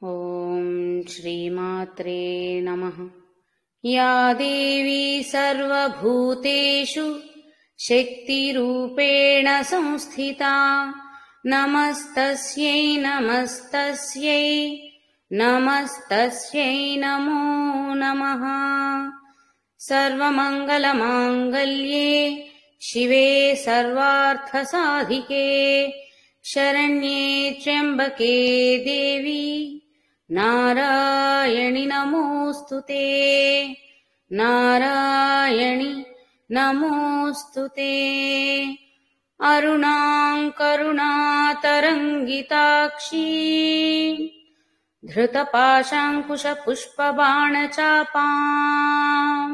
ఓం శ్రీమాత్రే నమః. యా దేవీ సర్వభూతేషు శక్తిరూపేణ సంస్థితా నమస్తస్యై నమస్తస్యై నమస్తస్యై నమో నమః. సర్వమంగళమాంగళ్యే శివే సర్వార్థసాధికే శరణ్యే త్ర్యంబకే దేవి నారాయణి నమోస్తుతే. నారాయణి నమోస్తుతే. అరుణాం కరుణాతరంగితాక్షీ ధృతపాశాంకుశపుష్పబాణచాపాం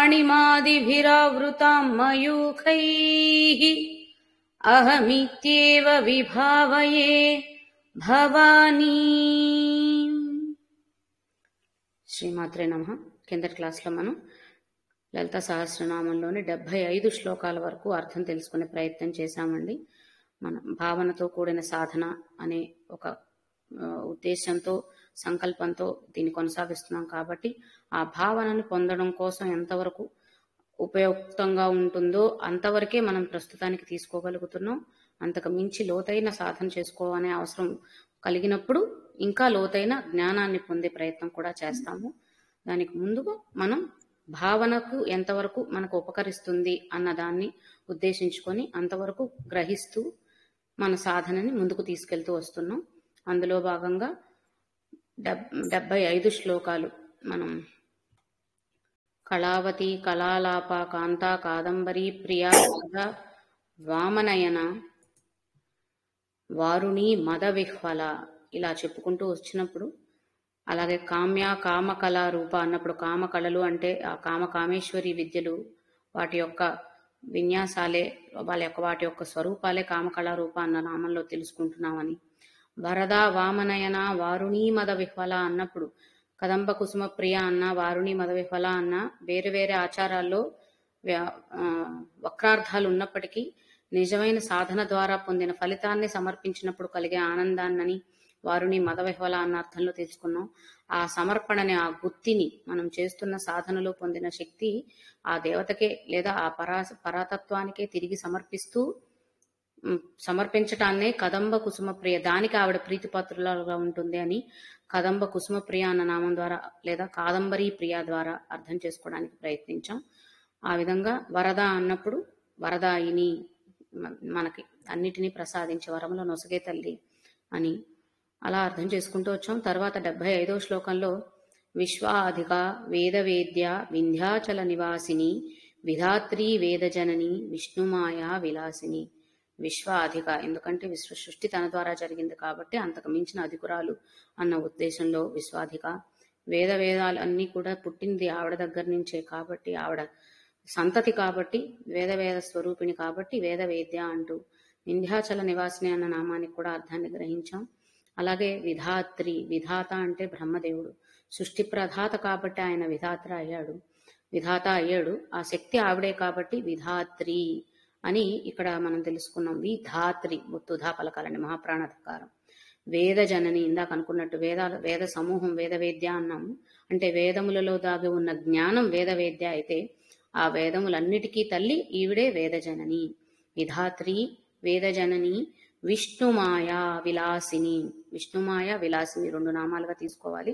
అణిమాదిభిరావృతాం మయూఖైః అహమిత్యేవ విభావయే భవానీ. శ్రీమాత్రే నమః. కిందటి క్లాస్లో మనం లలితా సహస్రనామంలోని 75 శ్లోకాల వరకు అర్థం తెలుసుకునే ప్రయత్నం చేశామండి. మన భావనతో కూడిన సాధన అనే ఒక ఉద్దేశంతో సంకల్పంతో దీన్ని కొనసాగిస్తున్నాం కాబట్టి ఆ భావనను పొందడం కోసం ఎంతవరకు ఉపయుక్తంగా ఉంటుందో అంతవరకే మనం ప్రస్తుతానికి తీసుకోగలుగుతున్నాం. అంతకు మించి లోతైన సాధన చేసుకోవాలనే అవసరం కలిగినప్పుడు ఇంకా లోతైన జ్ఞానాన్ని పొందే ప్రయత్నం కూడా చేస్తాము. దానికి ముందుగా మనం భావనకు ఎంతవరకు మనకు ఉపకరిస్తుంది అన్న దాన్ని ఉద్దేశించుకొని అంతవరకు గ్రహిస్తూ మన సాధనని ముందుకు తీసుకెళ్తూ వస్తున్నాం. అందులో భాగంగా 75 శ్లోకాలు మనం కళావతి కళాలాప కాంతా కాదంబరి ప్రియా వామనయన వారుణి మద విహ్వల ఇలా చెప్పుకుంటూ వచ్చినప్పుడు, అలాగే కామ్య కామకళా రూప అన్నప్పుడు కామకళలు అంటే ఆ కామేశ్వరి విద్యలు వాటి యొక్క విన్యాసాలే వాటి యొక్క స్వరూపాలే కామకళా రూప అన్న నామంలో తెలుసుకుంటున్నామని, వరద వామనయన వారుణి మద విహ్వల అన్నప్పుడు కదంబ కుసుమ ప్రియ అన్న వారుణి మద విహ్వల అన్న వేరే వేరే ఆచారాల్లో వక్రార్థాలు ఉన్నప్పటికీ నిజమైన సాధన ద్వారా పొందిన ఫలితాన్ని సమర్పించినప్పుడు కలిగే ఆనందాన్నని వారుని మద విహ్వల అన్న అర్థంలో తెలుసుకున్నాం. ఆ సమర్పణని ఆ గుత్తిని మనం చేస్తున్న సాధనలో పొందిన శక్తి ఆ దేవతకే లేదా ఆ పరాతత్వానికే తిరిగి సమర్పించటాన్నే కదంబ కుసుమ ప్రియ, దానికి ఆవిడ ప్రీతిపాత్రులుగా ఉంటుంది అని కదంబ కుసుమ ప్రియ అన్న నామం ద్వారా లేదా కాదంబరీ ప్రియ ద్వారా అర్థం చేసుకోవడానికి ప్రయత్నించాం. ఆ విధంగా వరద అన్నప్పుడు వరదాయిని, మనకి అన్నిటినీ ప్రసాదించే వరముల నొసగే తల్లి అని అలా అర్థం చేసుకుంటూ వచ్చాం. తర్వాత 75వ శ్లోకంలో విశ్వాధిక వేదవేద్య వింధ్యాచల నివాసిని విధాత్రి వేదజనని విష్ణుమాయా విలాసిని. విశ్వాధిక ఎందుకంటే విశ్వ సృష్టి తన ద్వారా జరిగింది కాబట్టి అంతకు మించిన అధికురాలు అన్న ఉద్దేశంలో విశ్వాధిక. వేదాలు అన్నీ కూడా పుట్టింది ఆవిడ దగ్గర నుంచే కాబట్టి ఆవిడ సంతతి కాబట్టి వేద స్వరూపిణి కాబట్టి వేదవేద్య అంటూ వింధ్యాచల నివాసిని అన్న నామానికి కూడా అర్థాన్ని గ్రహించాం. అలాగే విధాత్రి, విధాత అంటే బ్రహ్మదేవుడు, సృష్టి ప్రధాత కాబట్టి ఆయన విధాత అయ్యాడు. ఆ శక్తి ఆవిడే కాబట్టి విధాత్రి అని ఇక్కడ మనం తెలుసుకున్నాం. విధాత్రి ఒత్తుధా పలకాలండి మహాప్రాణాధికారం. వేద జనని ఇందాక అనుకున్నట్టు వేద సమూహం వేదవేద్య అన్నాము. అంటే వేదములలో దాగి ఉన్న జ్ఞానం వేదవేద్య అయితే ఆ వేదములన్నిటికీ తల్లి ఈవిడే వేదజనని. విధాత్రి వేదజనని విష్ణుమాయ విలాసిని. విష్ణుమాయ విలాసిని 2 నామాలుగా తీసుకోవాలి.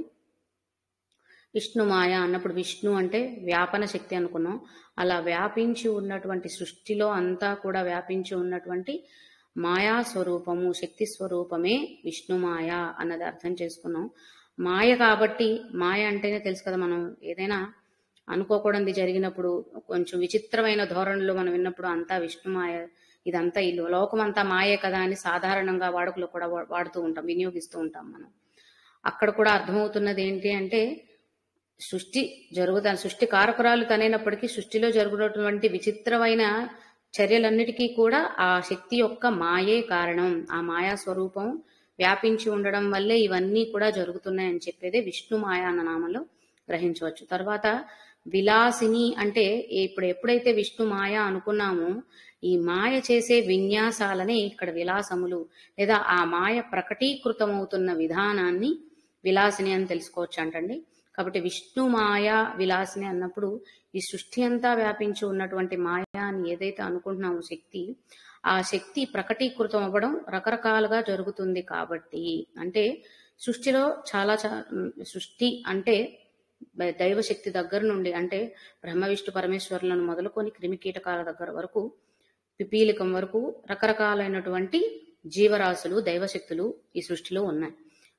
విష్ణుమాయ అన్నప్పుడు విష్ణు అంటే వ్యాపన శక్తి అనుకున్నాం. అలా వ్యాపించి ఉన్నటువంటి సృష్టిలో అంతా కూడా వ్యాపించి ఉన్నటువంటి మాయా స్వరూపము, శక్తి స్వరూపమే విష్ణుమాయ అన్నది అర్థం చేసుకున్నాం. మాయ కాబట్టి, మాయ అంటేనే తెలుసు కదా, మనం ఏదైనా అనుకోకూడదు జరిగినప్పుడు కొంచెం విచిత్రమైన ధోరణిలో మనం విన్నప్పుడు అంతా విష్ణుమాయ, ఇదంతా ఈ లోకం అంతా మాయే కదా అని సాధారణంగా వాడుకలో కూడా వాడుతూ ఉంటాం, వినియోగిస్తూ ఉంటాం మనం. అక్కడ కూడా అర్థమవుతున్నది ఏంటి అంటే సృష్టి కారకురాలు తనైనప్పటికీ సృష్టిలో జరుగుతున్నటువంటి విచిత్రమైన చర్యలన్నిటికీ కూడా ఆ శక్తి యొక్క మాయే కారణం. ఆ మాయా స్వరూపం వ్యాపించి ఉండడం వల్లే ఇవన్నీ కూడా జరుగుతున్నాయని చెప్పేదే విష్ణుమాయ అన్న నామంలో గ్రహించవచ్చు. తర్వాత విలాసిని అంటే ఎప్పుడైతే విష్ణుమాయ అనుకున్నామో ఈ మాయ చేసే విన్యాసాలనే ఇక్కడ విలాసములు లేదా ఆ మాయ ప్రకటీకృతమవుతున్న విధానాన్ని విలాసిని అని తెలుసుకోవచ్చు అంటండి. కాబట్టి విష్ణు మాయ విలాసిని అన్నప్పుడు ఈ సృష్టి అంతా వ్యాపించి ఉన్నటువంటి మాయా అని ఏదైతే అనుకుంటున్నామో శక్తి, ఆ శక్తి ప్రకటీకృతం అవ్వడం రకరకాలుగా జరుగుతుంది. కాబట్టి అంటే సృష్టిలో సృష్టి అంటే దైవశక్తి దగ్గర నుండి అంటే బ్రహ్మ విష్ణు పరమేశ్వరులను మొదలుకొని క్రిమి కీటకాల దగ్గర వరకు పిపీలికం వరకు రకరకాలైనటువంటి జీవరాశులు దైవశక్తులు ఈ సృష్టిలో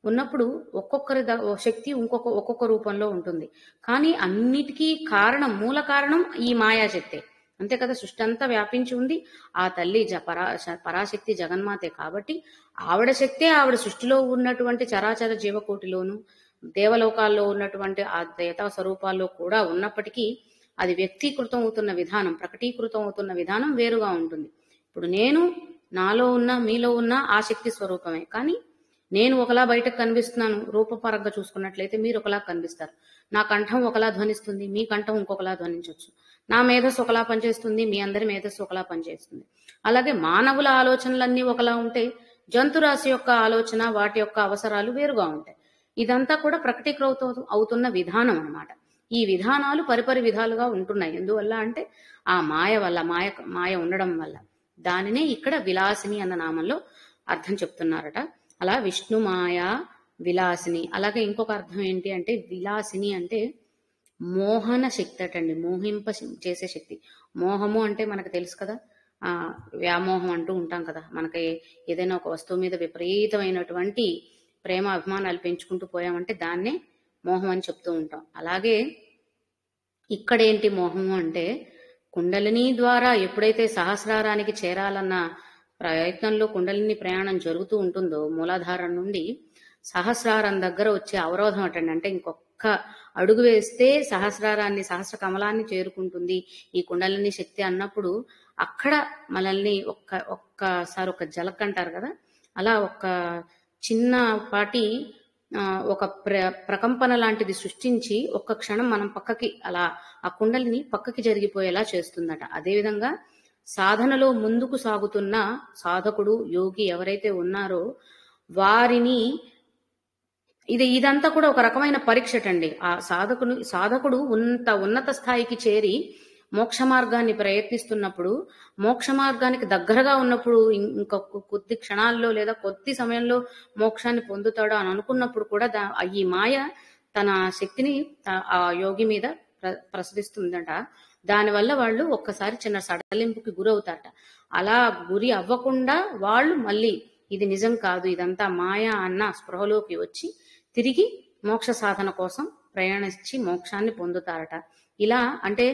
ఉన్నప్పుడు ఒక్కొక్కరి శక్తి ఒక్కొక్క రూపంలో ఉంటుంది. కానీ అన్నిటికీ కారణం మూల కారణం ఈ మాయాశక్తే, అంతే కదా. సృష్టి అంతా వ్యాపించి ఉంది ఆ తల్లి పరాశక్తి జగన్మాతే. కాబట్టి ఆవిడ శక్తే ఆవిడ సృష్టిలో ఉన్నటువంటి చరాచర జీవకోటిలోను దేవలోకాల్లో ఉన్నటువంటి ఆ దేవతా స్వరూపాల్లో కూడా ఉన్నప్పటికీ అది వ్యక్తీకృతం అవుతున్న విధానం ప్రకటీకృతం అవుతున్న విధానం వేరుగా ఉంటుంది. ఇప్పుడు నేను నాలో ఉన్న మీలో ఉన్న ఆ శక్తి స్వరూపమే, కానీ నేను ఒకలా బయటకు కనిపిస్తున్నాను. రూపపరంగా చూసుకున్నట్లయితే మీరు ఒకలా కనిపిస్తారు. నా కంఠం ఒకలా ధ్వనిస్తుంది, మీ కంఠం ఇంకొకలా ధ్వనించవచ్చు. నా మేధస్సు ఒకలా పనిచేస్తుంది, మీ అందరి మేధస్సు ఒకలా పనిచేస్తుంది. అలాగే మానవుల ఆలోచనలన్నీ ఒకలా ఉంటే జంతురాశి యొక్క ఆలోచన వాటి యొక్క అవసరాలు వేరుగా ఉంటాయి. ఇదంతా కూడా ప్రకటీకృతం అవుతున్న విధానం అన్నమాట. ఈ విధానాలు పరిపరి విధాలుగా ఉంటున్నాయి. ఎందువల్ల అంటే ఆ మాయ వల్ల, మాయ ఉండడం వల్ల. దానినే ఇక్కడ విలాసిని అన్న నామంలో అర్థం చెప్తున్నారట. అలా విష్ణు మాయ విలాసిని. అలాగే ఇంకొక అర్థం ఏంటి అంటే విలాసిని అంటే మోహన శక్తి అటండి, మోహింప చేసే శక్తి. మోహము అంటే మనకు తెలుసు కదా, వ్యామోహం అంటూ ఉంటాం కదా. మనకి ఏదైనా ఒక వస్తువు మీద విపరీతమైనటువంటి ప్రేమ అభిమానాలు పెంచుకుంటూ పోయామంటే దాన్నే మోహం అని చెప్తూ ఉంటాం. అలాగే ఇక్కడేంటి మోహము అంటే కుండలిని ద్వారా ఎప్పుడైతే సహస్రారానికి చేరాలన్న ప్రయత్నంలో కుండలిని ప్రయాణం జరుగుతూ ఉంటుందో మూలాధారం నుండి సహస్రారం దగ్గర వచ్చే అవరోధం అటండి. అంటే ఇంకొక అడుగు వేస్తే సహస్రారాన్ని సహస్ర కమలాన్ని చేరుకుంటుంది ఈ కుండలిని శక్తి అన్నప్పుడు అక్కడ మనల్ని ఒక్కసారి ఒక జలక్ అంటారు కదా, అలా ఒక చిన్నపాటి ఒక ప్రకంపన లాంటిది సృష్టించి ఒక్క క్షణం మనం పక్కకి అలా ఆ కుండలిని పక్కకి జరిగిపోయేలా చేస్తుందట. అదేవిధంగా సాధనలో ముందుకు సాగుతున్న సాధకుడు యోగి ఎవరైతే ఉన్నారో వారిని ఇదంతా కూడా ఒక రకమైన పరీక్షటండి. ఆ సాధకుడు ఉన్నత స్థాయికి చేరి మోక్ష మార్గాన్ని ప్రయత్నిస్తున్నప్పుడు, మోక్ష మార్గానికి దగ్గరగా ఉన్నప్పుడు, ఇంకొక కొద్ది క్షణాల్లో లేదా కొద్ది సమయంలో మోక్షాన్ని పొందుతాడు అని అనుకున్నప్పుడు కూడా ఈ మాయ తన శక్తిని ఆ యోగి మీద ప్రసరిస్తుందట. దానివల్ల వాళ్ళు ఒక్కసారి చిన్న సడలింపుకి గురవుతారట. అలా గురి అవ్వకుండా వాళ్ళు మళ్ళీ ఇది నిజం కాదు, ఇదంతా మాయ అన్న స్పృహలోకి వచ్చి తిరిగి మోక్ష సాధన కోసం ప్రయాణించి మోక్షాన్ని పొందుతారట. ఇలా అంటే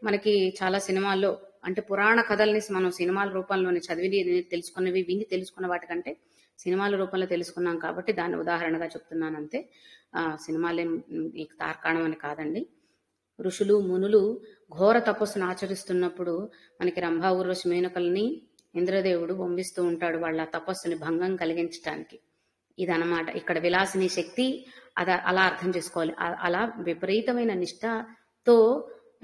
మనకి చాలా సినిమాల్లో అంటే పురాణ కథల్ని మనం సినిమాల రూపంలోనే చదివి తెలుసుకున్నవి విని తెలుసుకున్న వాటికంటే సినిమాల రూపంలో తెలుసుకున్నాం కాబట్టి దాన్ని ఉదాహరణగా చెప్తున్నాను అంతే. సినిమాలే తార్కాణం అని కాదండి. ఋషులు మునులు ఘోర తపస్సును ఆచరిస్తున్నప్పుడు మనకి రంభా ఊర్వశి మేనకల్ని ఇంద్రదేవుడు పంపిస్తూ ఉంటాడు వాళ్ళ తపస్సుని భంగం కలిగించడానికి. ఇదనమాట ఇక్కడ విలాసిని శక్తి. అలా అర్థం చేసుకోవాలి. అలా విపరీతమైన నిష్ఠతో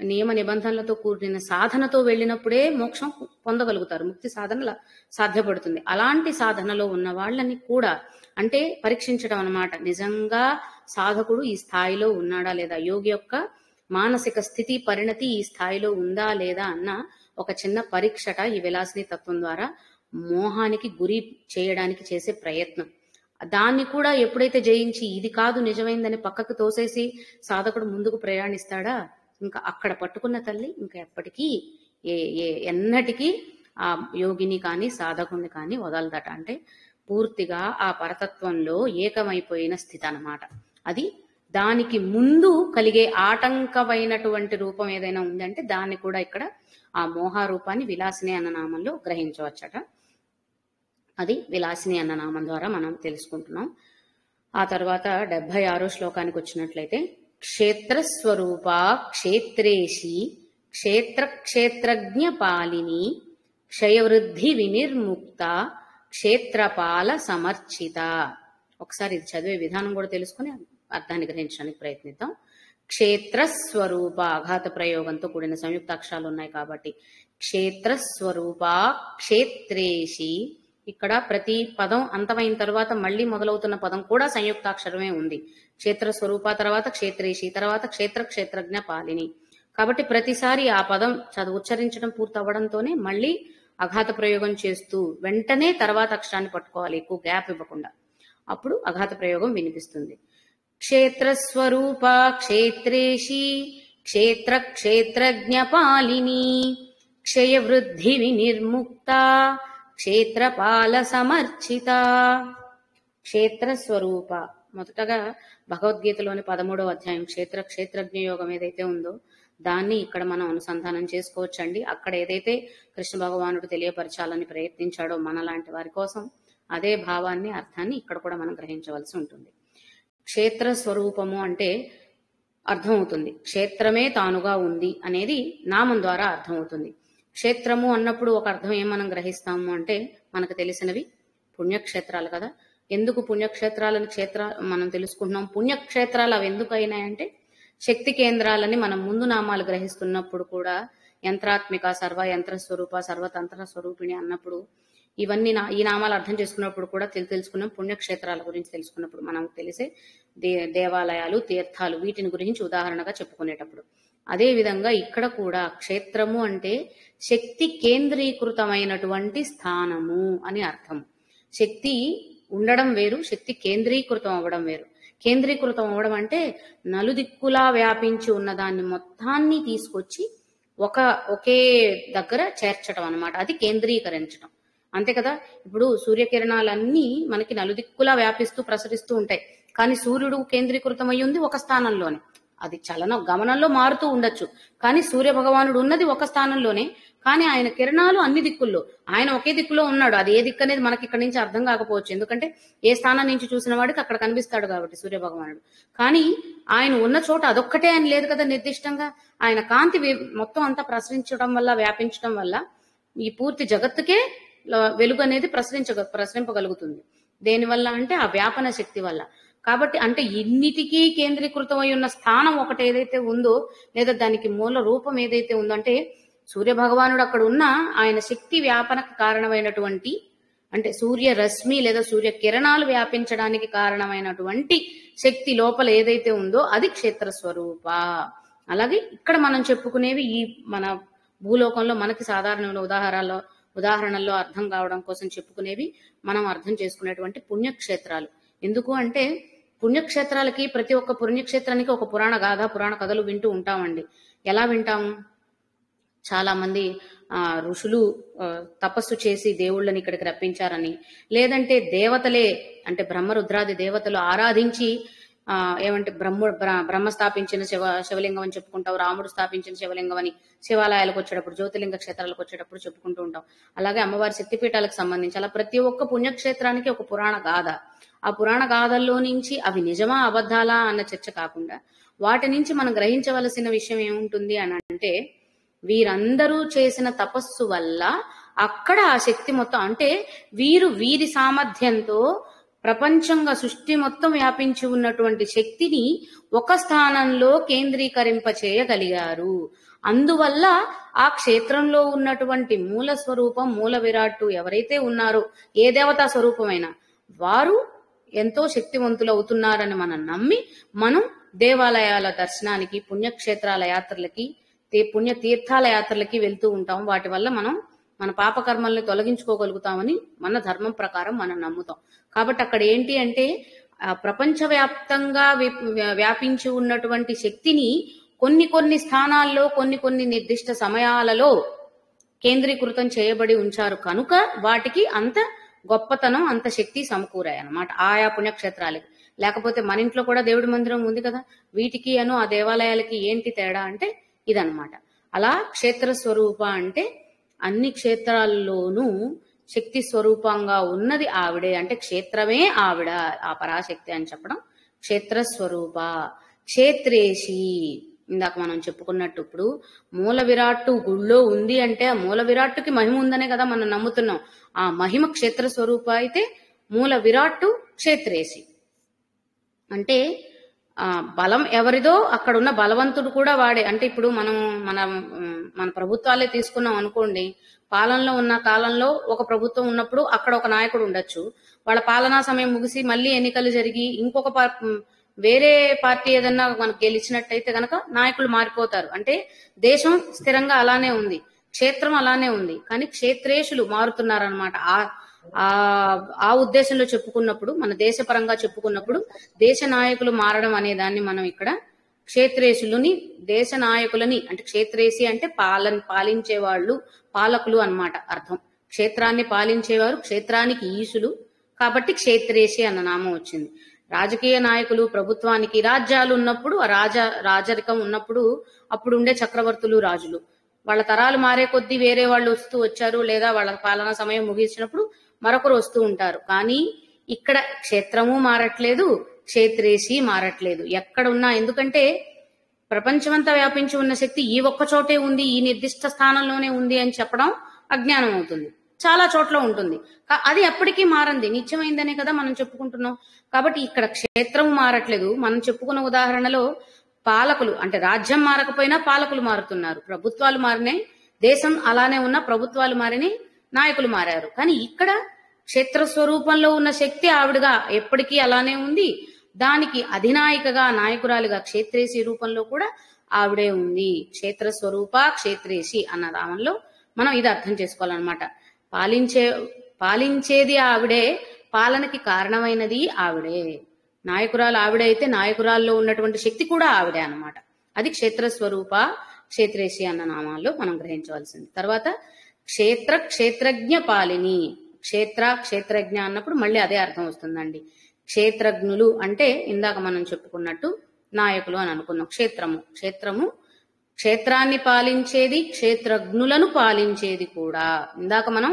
నియమ నిబంధనలతో కూడిన సాధనతో వెళ్ళినప్పుడే మోక్షం పొందగలుగుతారు, ముక్తి సాధన సాధ్యపడుతుంది. అలాంటి సాధనలో ఉన్న వాళ్ళని కూడా అంటే పరీక్షించడం అన్నమాట. నిజంగా సాధకుడు ఈ స్థాయిలో ఉన్నాడా లేదా, యోగి యొక్క మానసిక స్థితి పరిణతి ఈ స్థాయిలో ఉందా లేదా అన్న ఒక చిన్న పరీక్షట ఈ విలాసిని తత్వం ద్వారా మోహానికి గురి చేయడానికి చేసే ప్రయత్నం. దాన్ని కూడా ఎప్పుడైతే జయించి ఇది కాదు నిజమైందని పక్కకు తోసేసి సాధకుడు ముందుకు ప్రయాణిస్తాడా, ఇంకా అక్కడ పట్టుకున్న తల్లి ఇంకా ఎప్పటికీ ఎన్నటికీ ఆ యోగిని కానీ సాధకుని కానీ వదలదట. అంటే పూర్తిగా ఆ పరతత్వంలో ఏకమైపోయిన స్థితి అన్నమాట. అది దానికి ముందు కలిగే ఆటంకమైనటువంటి రూపం ఏదైనా ఉందంటే దాన్ని కూడా ఇక్కడ ఆ మోహ రూపాన్ని విలాసిని అన్న నామంలో గ్రహించవచ్చట. అది విలాసిని అన్న నామం ద్వారా మనం తెలుసుకుంటున్నాం. ఆ తర్వాత 76వ శ్లోకానికి వచ్చినట్లయితే క్షేత్రస్వరూప క్షేత్రేషి క్షేత్రజ్ఞ పాలిని క్షయవృద్ధి వినిర్ముక్త క్షేత్రపాల సమర్చిత. ఒకసారి ఇది చదివే విధానం కూడా తెలుసుకుని అర్థాన్ని గ్రహించడానికి ప్రయత్నిద్దాం. క్షేత్రస్వరూప అఘాత ప్రయోగంతో కూడిన సంయుక్త అక్షరాలు ఉన్నాయి కాబట్టి క్షేత్రస్వరూప, క్షేత్రేషి. ఇక్కడ ప్రతి పదం అంతమైన తర్వాత మళ్ళీ మొదలవుతున్న పదం కూడా సంయుక్తాక్షరమే ఉంది. క్షేత్ర స్వరూప తర్వాత క్షేత్రేషి, తర్వాత క్షేత్ర క్షేత్రజ్ఞ పాలిని. కాబట్టి ప్రతిసారి ఆ పదం ఉచ్చరించడం పూర్తవ్వడంతోనే మళ్ళీ అఘాత ప్రయోగం చేస్తూ వెంటనే తర్వాత అక్షరాన్ని పట్టుకోవాలి, ఎక్కువ గ్యాప్ ఇవ్వకుండా. అప్పుడు అఘాత ప్రయోగం వినిపిస్తుంది. క్షేత్రస్వరూప క్షేత్రేషి క్షేత్ర క్షేత్రజ్ఞ పాలిని క్షయ వృద్ధి వినిర్ముక్త క్షేత్రపాల సమర్చిత. క్షేత్రస్వరూప మొదటగా భగవద్గీతలోని 13వ అధ్యాయం క్షేత్ర క్షేత్రజ్ఞ యోగం ఏదైతే ఉందో దాన్ని ఇక్కడ మనం అనుసంధానం చేసుకోవచ్చండి. అక్కడ ఏదైతే కృష్ణ భగవానుడు తెలియపరచాలని ప్రయత్నించాడో మనలాంటి వారి కోసం అదే భావాన్ని, అర్థాన్ని ఇక్కడ కూడా మనం గ్రహించవలసి ఉంటుంది. క్షేత్ర స్వరూపము అంటే అర్థమవుతుంది, క్షేత్రమే తానుగా ఉంది అనేది నామం ద్వారా అర్థమవుతుంది. క్షేత్రము అన్నప్పుడు ఒక అర్థం ఏం మనం గ్రహిస్తాము అంటే మనకు తెలిసినవి పుణ్యక్షేత్రాలు కదా. ఎందుకు పుణ్యక్షేత్రాలని మనం తెలుసుకుంటున్నాం. పుణ్యక్షేత్రాలు అవి ఎందుకు అయినాయంటే శక్తి కేంద్రాలని మనం ముందు నామాలు గ్రహిస్తున్నప్పుడు కూడా యంత్రాత్మిక, సర్వ యంత్ర స్వరూప, సర్వతంత్ర స్వరూపిణి అన్నప్పుడు ఇవన్నీ ఈ నామాలు అర్థం చేసుకున్నప్పుడు కూడా తెలుసుకున్నాం. పుణ్యక్షేత్రాల గురించి తెలుసుకున్నప్పుడు మనం తెలిసే దేవాలయాలు, తీర్థాలు, వీటిని గురించి ఉదాహరణగా చెప్పుకునేటప్పుడు. అదే విధంగా ఇక్కడ కూడా క్షేత్రము అంటే శక్తి కేంద్రీకృతమైనటువంటి స్థానము అని అర్థం. శక్తి ఉండడం వేరు, శక్తి కేంద్రీకృతం అవ్వడం వేరు. కేంద్రీకృతం అవ్వడం అంటే నలుదిక్కులా వ్యాపించి ఉన్న దాన్ని మొత్తాన్ని తీసుకొచ్చి ఒకే దగ్గర చేర్చడం అన్నమాట. అది కేంద్రీకరించడం, అంతే కదా. ఇప్పుడు సూర్యకిరణాలన్నీ మనకి నలుదిక్కులా వ్యాపిస్తూ ప్రసరిస్తూ ఉంటాయి, కానీ సూర్యుడు కేంద్రీకృతం అయి ఉంది ఒక స్థానంలోనే. అది గమనంలో మారుతూ ఉండొచ్చు, కానీ సూర్య భగవానుడు ఉన్నది ఒక స్థానంలోనే, కానీ ఆయన కిరణాలు అన్ని దిక్కుల్లో, ఆయన ఒకే దిక్కులో ఉన్నాడు. అది ఏ దిక్కు అనేది మనకి ఇక్కడి నుంచి అర్థం కాకపోవచ్చు, ఎందుకంటే ఏ స్థానం నుంచి చూసిన వాడికి అక్కడ కనిపిస్తాడు కాబట్టి సూర్య భగవానుడు. కానీ ఆయన ఉన్న చోట అదొక్కటే అని లేదు కదా నిర్దిష్టంగా. ఆయన కాంతి మొత్తం అంతా ప్రసరించడం వల్ల, వ్యాపించడం వల్ల ఈ పూర్తి జగత్తుకే వెలుగు అనేది ప్రసరింపగలుగుతుంది. దేనివల్ల అంటే ఆ వ్యాపన శక్తి వల్ల. కాబట్టి అంటే ఇన్నిటికీ కేంద్రీకృతమై ఉన్న స్థానం ఒకటి ఏదైతే ఉందో, లేదా దానికి మూల రూపం ఏదైతే ఉందో, అంటే సూర్య భగవానుడు అక్కడ ఉన్న ఆయన శక్తి వ్యాపనకు కారణమైనటువంటి, అంటే సూర్య రశ్మి లేదా సూర్య కిరణాలు వ్యాపించడానికి కారణమైనటువంటి శక్తి లోపల ఏదైతే ఉందో అది క్షేత్ర స్వరూప. అలాగే ఇక్కడ మనం చెప్పుకునేవి ఈ మన భూలోకంలో మనకి సాధారణ ఉదాహరణల్లో అర్థం కావడం కోసం చెప్పుకునేవి మనం అర్థం చేసుకునేటువంటి పుణ్యక్షేత్రాలు. ఎందుకు అంటే పుణ్యక్షేత్రాలకి, ప్రతి ఒక్క పుణ్యక్షేత్రానికి ఒక పురాణ గాథ, పురాణ కథలు వింటూ ఉంటామండి. ఎలా వింటాము? చాలా మంది ఋషులు తపస్సు చేసి దేవుళ్ళని ఇక్కడికి రప్పించారని, లేదంటే దేవతలే అంటే బ్రహ్మరుద్రాది దేవతలు ఆరాధించి ఏమంటే బ్రహ్మ స్థాపించిన శివలింగం అని చెప్పుకుంటాం, రాముడు స్థాపించిన శివలింగం అని శివాలయాలకు వచ్చేటప్పుడు, జ్యోతిలింగ క్షేత్రాలకు వచ్చేటప్పుడు చెప్పుకుంటూ ఉంటాం. అలాగే అమ్మవారి శక్తిపీఠాలకు సంబంధించి అలా ప్రతి ఒక్క పుణ్యక్షేత్రానికి ఒక పురాణ గాథ. ఆ పురాణ గాథల్లో నుంచి అవి నిజమా అబద్ధాలా అన్న చర్చ కాకుండా వాటి నుంచి మనం గ్రహించవలసిన విషయం ఏముంటుంది అని అంటే, వీరందరూ చేసిన తపస్సు వల్ల అక్కడ ఆ శక్తి మొత్తం, అంటే వీరి సామర్థ్యంతో ప్రపంచంగా సృష్టి మొత్తం వ్యాపించి ఉన్నటువంటి శక్తిని ఒక స్థానంలో కేంద్రీకరింప చేయగలిగారు. అందువల్ల ఆ క్షేత్రంలో ఉన్నటువంటి మూల స్వరూపం, మూల విరాట్టు ఎవరైతే ఉన్నారో, ఏ దేవతా స్వరూపమైనా వారు ఎంతో శక్తివంతులు అవుతున్నారని మనం నమ్మి మనం దేవాలయాల దర్శనానికి, పుణ్యక్షేత్రాల యాత్రలకి, పుణ్య తీర్థాల యాత్రలకి వెళ్తూ ఉంటాం. వాటి వల్ల మనం మన పాపకర్మల్ని తొలగించుకోగలుగుతామని మన ధర్మం ప్రకారం మనం నమ్ముతాం. కాబట్టి అక్కడ ఏంటి అంటే ప్రపంచవ్యాప్తంగా వ్యాపించి ఉన్నటువంటి శక్తిని కొన్ని స్థానాల్లో కొన్ని నిర్దిష్ట సమయాలలో కేంద్రీకృతం చేయబడి ఉంచారు కనుక వాటికి అంత గొప్పతనం, అంత శక్తి సమకూరాయి అన్నమాట ఆయా పుణ్యక్షేత్రాలకి. లేకపోతే మన ఇంట్లో కూడా దేవుడి మందిరం ఉంది కదా, వీటికి ఆ దేవాలయాలకి ఏంటి తేడా అంటే ఇదన్నమాట. అలా క్షేత్ర స్వరూప అంటే అన్ని క్షేత్రాల్లోనూ శక్తి స్వరూపంగా ఉన్నది ఆవిడే, అంటే క్షేత్రమే ఆవిడ, ఆ పరాశక్తి అని చెప్పడం క్షేత్ర స్వరూప. క్షేత్రేషి ఇందాక మనం చెప్పుకున్నట్టు ఇప్పుడు మూల విరాట్టు గుళ్ళో ఉంది అంటే ఆ మూల విరాట్టుకి మహిమ ఉందనే కదా మనం నమ్ముతున్నాం. ఆ మహిమ క్షేత్ర స్వరూప అయితే మూల విరాట్టు క్షేత్రేషి. అంటే బలం ఎవరిదో అక్కడ ఉన్న బలవంతుడు కూడా వాడే. అంటే ఇప్పుడు మనం మన మన ప్రభుత్వాలే తీసుకున్నాం అనుకోండి, పాలనలో ఉన్న కాలంలో ఒక ప్రభుత్వం ఉన్నప్పుడు అక్కడ ఒక నాయకుడు ఉండొచ్చు. వాళ్ళ పాలనా సమయం ముగిసి మళ్ళీ ఎన్నికలు జరిగి ఇంకొక వేరే పార్టీ ఏదన్నా మనకు గెలిచినట్టయితే గనక నాయకులు మారిపోతారు. అంటే దేశం స్థిరంగా అలానే ఉంది, క్షేత్రం అలానే ఉంది, కానీ క్షేత్రేషులు మారుతున్నారనమాట. ఆ ఉద్దేశంలో చెప్పుకున్నప్పుడు, మన దేశపరంగా చెప్పుకున్నప్పుడు దేశ నాయకులు మారడం అనే దాన్ని మనం ఇక్కడ క్షేత్రేషులని, దేశ నాయకులని, అంటే క్షేత్రేసి అంటే పాలించే వాళ్ళు, పాలకులు అన్నమాట అర్థం. క్షేత్రాన్ని పాలించేవారు, క్షేత్రానికి ఈశులు, కాబట్టి క్షేత్రేసి అన్న నామం వచ్చింది. రాజకీయ నాయకులు, ప్రభుత్వానికి రాజ్యాలు ఉన్నప్పుడు, రాజరికం ఉన్నప్పుడు అప్పుడు ఉండే చక్రవర్తులు, రాజులు, వాళ్ళ తరాలు మారే కొద్దీ వేరే వాళ్ళు వస్తూ వచ్చారు, లేదా వాళ్ళ పాలనా సమయం ముగించినప్పుడు మరొకరు వస్తూ ఉంటారు. కానీ ఇక్కడ క్షేత్రము మారట్లేదు, క్షేత్రేసి మారట్లేదు. ఎక్కడ ఉన్నా, ఎందుకంటే ప్రపంచమంతా వ్యాపించి ఉన్న శక్తి ఈ ఒక్క చోటే ఉంది, ఈ నిర్దిష్ట స్థానంలోనే ఉంది అని చెప్పడం అజ్ఞానం అవుతుంది. చాలా చోట్ల ఉంటుంది, అది ఎప్పటికీ మారంది, నిత్యమైందనే కదా మనం చెప్పుకుంటున్నాం. కాబట్టి ఇక్కడ క్షేత్రము మారట్లేదు. మనం చెప్పుకున్న ఉదాహరణలో పాలకులు, అంటే రాజ్యం మారకపోయినా పాలకులు మారుతున్నారు, ప్రభుత్వాలు మారినాయి, దేశం అలానే ఉన్న ప్రభుత్వాలు మారినాయి, నాయకులు మారారు. కానీ ఇక్కడ క్షేత్ర స్వరూపంలో ఉన్న శక్తి ఆవిడగా ఎప్పటికీ అలానే ఉంది. దానికి అధినాయికగా, నాయకురాలుగా క్షేత్రేసి రూపంలో కూడా ఆవిడే ఉంది. క్షేత్ర స్వరూప క్షేత్రేసి అన్న రామంలో మనం ఇది అర్థం చేసుకోవాలన్నమాట. పాలించేది ఆవిడే, పాలనకి కారణమైనది ఆవిడే. నాయకురాలు ఆవిడే అయితే నాయకురాల్లో ఉన్నటువంటి శక్తి కూడా ఆవిడే అన్నమాట. అది క్షేత్ర స్వరూప క్షేత్రేసి అన్న నామాల్లో మనం గ్రహించవలసింది. తర్వాత క్షేత్రజ్ఞ పాలిని. క్షేత్రజ్ఞ అన్నప్పుడు మళ్ళీ అదే అర్థం వస్తుందండి. క్షేత్రజ్ఞులు అంటే ఇందాక మనం చెప్పుకున్నట్టు నాయకులు అని అనుకున్నాం. క్షేత్రము క్షేత్రాన్ని పాలించేది, క్షేత్రజ్ఞులను పాలించేది కూడా. ఇందాక మనం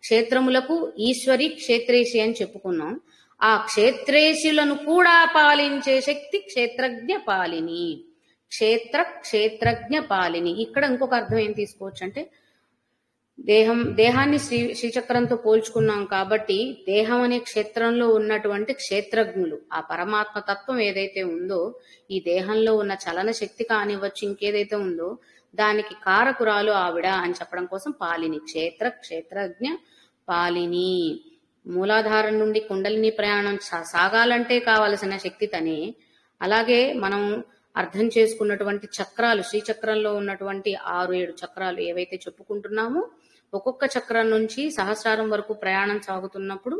క్షేత్రములకు ఈశ్వరి, క్షేత్రేసి అని చెప్పుకున్నాం. ఆ క్షేత్రేశులను కూడా పాలించే శక్తి క్షేత్రజ్ఞ పాలిని. క్షేత్రజ్ఞ పాలిని. ఇక్కడ ఇంకొక అర్థం ఏం తీసుకోవచ్చు అంటే, దేహాన్ని శ్రీచక్రంతో పోల్చుకున్నాం కాబట్టి దేహం అనే క్షేత్రంలో ఉన్నటువంటి క్షేత్రజ్ఞులు, ఆ పరమాత్మ తత్వం ఏదైతే ఉందో, ఈ దేహంలో ఉన్న చలన శక్తి కానివ్వచ్చు, ఇంకేదైతే ఉందో దానికి కారకురాలు ఆవిడ అని చెప్పడం కోసం పాలిని. క్షేత్రజ్ఞ పాలిని. మూలాధారం నుండి కుండలిని ప్రయాణం సాగాలంటే కావలసిన శక్తి తనే. అలాగే మనం అర్థం చేసుకున్నటువంటి చక్రాలు, శ్రీచక్రంలో ఉన్నటువంటి 6-7 చక్రాలు ఏవైతే చెప్పుకుంటున్నామో, ఒక్కొక్క చక్రం నుంచి సహస్రారం వరకు ప్రయాణం సాగుతున్నప్పుడు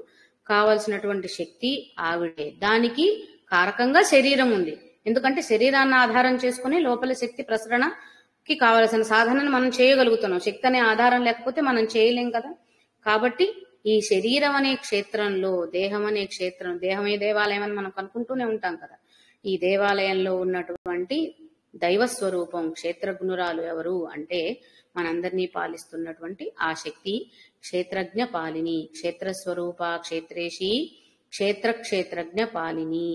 కావలసినటువంటి శక్తి ఆవిడే. దానికి కారకంగా శరీరం ఉంది, ఎందుకంటే శరీరాన్ని ఆధారం చేసుకుని లోపల శక్తి ప్రసరణకి కావలసిన సాధనను మనం చేయగలుగుతున్నాం. శక్తి అనే ఆధారం లేకపోతే మనం చేయలేం కదా. కాబట్టి ఈ శరీరం అనే క్షేత్రంలో, దేహం అనే క్షేత్రం, దేహమే దేవాలయం అని మనం కనుక్కుంటూనే ఉంటాం కదా, ఈ దేవాలయంలో ఉన్నటువంటి దైవస్వరూపం క్షేత్రజ్ఞురాలు ఎవరు అంటే మనందరినీ పాలిస్తున్నటువంటి ఆ శక్తి క్షేత్రజ్ఞ పాలిని. క్షేత్రస్వరూప క్షేత్రేషి క్షేత్రజ్ఞ పాలిని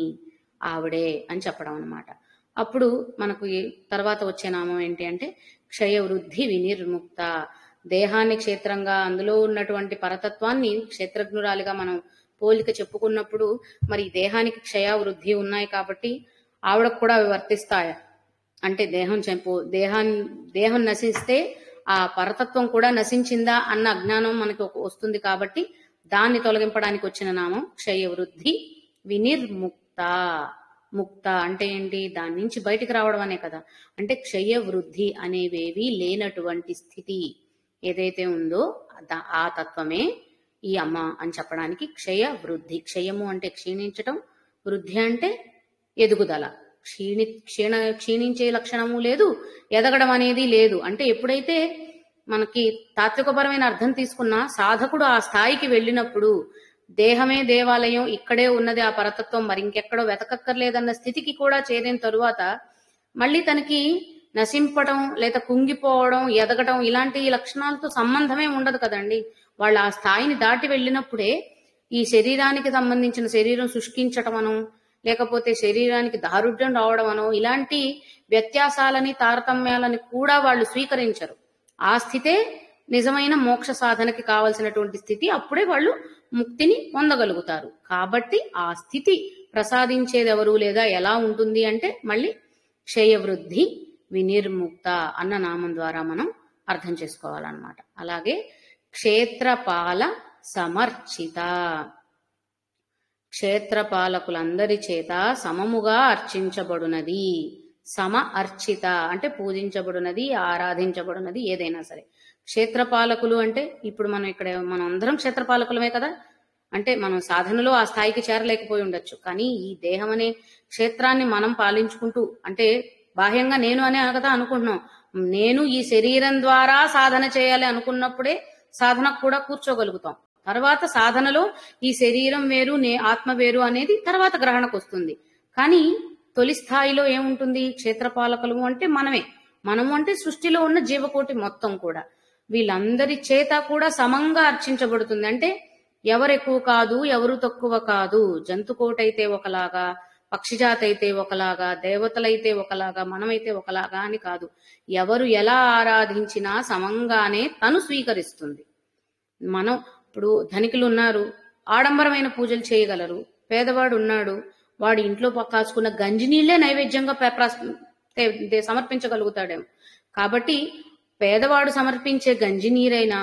ఆవిడే అని చెప్పడం అనమాట. అప్పుడు మనకు తర్వాత వచ్చే నామం ఏంటి అంటే క్షయవృద్ధి వినిర్ముక్త. దేహాన్ని క్షేత్రంగా, అందులో ఉన్నటువంటి పరతత్వాన్ని క్షేత్రజ్ఞురాలిగా మనం పోలిక చెప్పుకున్నప్పుడు, మరి దేహానికి క్షయ వృద్ధి ఉన్నాయి కాబట్టి ఆవిడకు కూడా అవి వర్తిస్తాయా అంటే, దేహం నశిస్తే ఆ పరతత్వం కూడా నశించిందా అన్న అజ్ఞానం మనకి వస్తుంది. కాబట్టి దాన్ని తొలగింపడానికి వచ్చిన నామం క్షయవృద్ధి వినిర్ముక్త. ముక్త అంటే ఏంటి? దాని నుంచి బయటికి రావడం అనే కదా. అంటే క్షయవృద్ధి అనేవేవి లేనటువంటి స్థితి ఏదైతే ఉందో ఆ తత్వమే ఈ అమ్మ అని చెప్పడానికి క్షయ వృద్ధి. క్షయము అంటే క్షీణించటం, వృద్ధి అంటే ఎదుగుదల. క్షీణించే లక్షణము లేదు, ఎదగడం అనేది లేదు. అంటే ఎప్పుడైతే మనకి తాత్వికపరమైన అర్థం తీసుకున్నా, సాధకుడు ఆ స్థాయికి వెళ్ళినప్పుడు దేహమే దేవాలయం, ఇక్కడే ఉన్నది ఆ పరతత్వం, మరి ఇంకెక్కడో వెతకక్కర్లేదన్న స్థితికి కూడా చేరిన తరువాత మళ్ళీ తనకి నశింపడం లేదా కుంగిపోవడం, ఎదగడం ఇలాంటి లక్షణాలతో సంబంధమే ఉండదు కదండి. వాళ్ళు ఆ స్థాయిని దాటి వెళ్ళినప్పుడే ఈ శరీరానికి సంబంధించిన శరీరం శుష్కించటమనో, లేకపోతే శరీరానికి దారుఢ్యం రావడం అనో, ఇలాంటి వ్యత్యాసాలని తారతమ్యాలని కూడా వాళ్ళు స్వీకరించరు. ఆ స్థితే నిజమైన మోక్ష సాధనకి కావలసినటువంటి స్థితి. అప్పుడే వాళ్ళు ముక్తిని పొందగలుగుతారు. కాబట్టి ఆ స్థితి ప్రసాదించేది ఎవరు లేదా ఎలా ఉంటుంది అంటే మళ్ళీ క్షయవృద్ధి వినిర్ముక్త అన్న నామం ద్వారా మనం అర్థం చేసుకోవాలన్నమాట. అలాగే క్షేత్రపాల సమర్చిత, క్షేత్రపాలకులందరి చేత సమముగా అర్చించబడునది. సమ అర్చిత అంటే పూజించబడునది, ఆరాధించబడునది ఏదైనా సరే. క్షేత్రపాలకులు అంటే ఇప్పుడు మనం అందరం క్షేత్రపాలకులమే కదా. అంటే మనం సాధనలో ఆ స్థాయికి చేరలేకపోయి ఉండొచ్చు, కానీ ఈ దేహం అనే క్షేత్రాన్ని మనం పాలించుకుంటూ, అంటే బాహ్యంగా నేను అనే కదా అనుకుంటున్నాం. నేను ఈ శరీరం ద్వారా సాధన చేయాలి అనుకున్నప్పుడే సాధనకు కూడా కూర్చోగలుగుతాం. తర్వాత సాధనలో ఈ శరీరం వేరు, ఆత్మ వేరు అనేది తర్వాత గ్రహణకు వస్తుంది. కానీ తొలి స్థాయిలో ఏముంటుంది? క్షేత్రపాలకులు అంటే మనము అంటే సృష్టిలో ఉన్న జీవకోటి మొత్తం కూడా వీళ్ళందరి చేత కూడా సమంగా అర్చించబడుతుంది. అంటే ఎవరు ఎక్కువ కాదు, ఎవరు తక్కువ కాదు. జంతుకోటైతే ఒకలాగా, పక్షిజాతి అయితే ఒకలాగా, దేవతలైతే ఒకలాగా, మనమైతే ఒకలాగా అని కాదు. ఎవరు ఎలా ఆరాధించినా సమంగానే తను స్వీకరిస్తుంది. మనం ఇప్పుడు ధనికులు ఉన్నారు, ఆడంబరమైన పూజలు చేయగలరు. పేదవాడు ఉన్నాడు, వాడి ఇంట్లో కాచుకున్న గంజి నీళ్లే నైవేద్యంగా సమర్పించగలుగుతాడేమో. కాబట్టి పేదవాడు సమర్పించే గంజి నీరైనా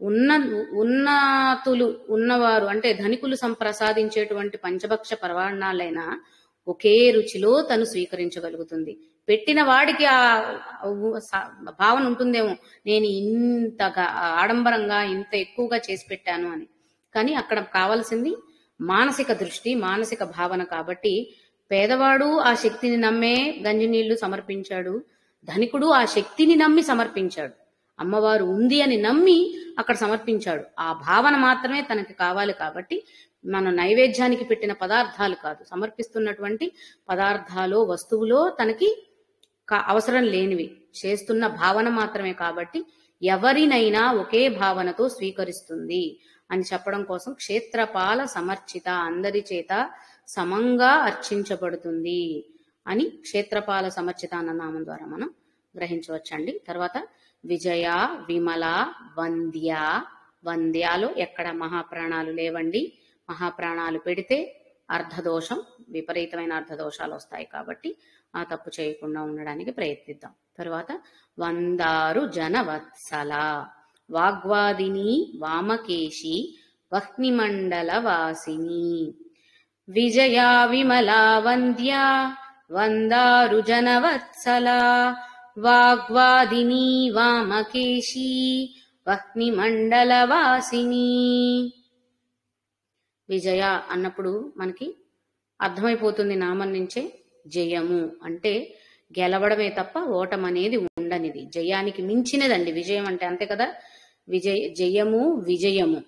ఉన్నతులు ఉన్నవారు అంటే ధనికులు ప్రసాదించేటువంటి పంచభక్ష పరవాణాలైనా ఒకే రుచిలో తను స్వీకరించగలుగుతుంది. పెట్టిన వాడికి ఆ భావన ఉంటుందేమో, నేను ఇంతగా ఆడంబరంగా ఇంత ఎక్కువగా చేసి పెట్టాను అని. కానీ అక్కడ కావాల్సింది మానసిక దృష్టి, మానసిక భావన. కాబట్టి పేదవాడు ఆ శక్తిని నమ్మే గంజి నీళ్లు సమర్పించాడు, ధనికుడు ఆ శక్తిని నమ్మి సమర్పించాడు. అమ్మవారు ఉంది అని నమ్మి అక్కడ సమర్పించాడు. ఆ భావన మాత్రమే తనకి కావాలి. కాబట్టి మన నైవేద్యానికి పెట్టిన పదార్థాలు కాదు, సమర్పిస్తున్నటువంటి పదార్థాలు వస్తువులో తనకి అవసరం లేనివి, చేస్తున్న భావన మాత్రమే. కాబట్టి ఎవరినైనా ఒకే భావనతో స్వీకరిస్తుంది అని చెప్పడం కోసం క్షేత్రపాల సమర్చిత, అందరి చేత సమంగా అర్చించబడుతుంది అని క్షేత్రపాల సమర్చిత అన్న నామం ద్వారా మనం గ్రహించవచ్చండి. తర్వాత విజయ, విమల, వంద్య. వంద్యాలో ఎక్కడ మహాప్రాణాలు లేవండి. మహాప్రాణాలు పెడితే అర్ధదోషం, విపరీతమైన అర్ధదోషాలు వస్తాయి. కాబట్టి ఆ తప్పు చేయకుండా ఉండడానికి ప్రయత్నిద్దాం. తర్వాత వందారు జనవత్సల, వాగ్వాదిని, వామకేశి, వహ్నిమండల వాసిని. విజయ, విమల, వంద్య, వందారు జనవత్సల, వాగ్వాదిని, వామకేశి, వహ్నిమండల వాసిని. విజయ అన్నప్పుడు మనకి అర్థమైపోతుంది నామం నుంచే. జయము అంటే గెలవడమే తప్ప ఓటం అనేది ఉండనిది, జయానికి మించినదండి విజయం అంటే. అంతే కదా, జయము విజయము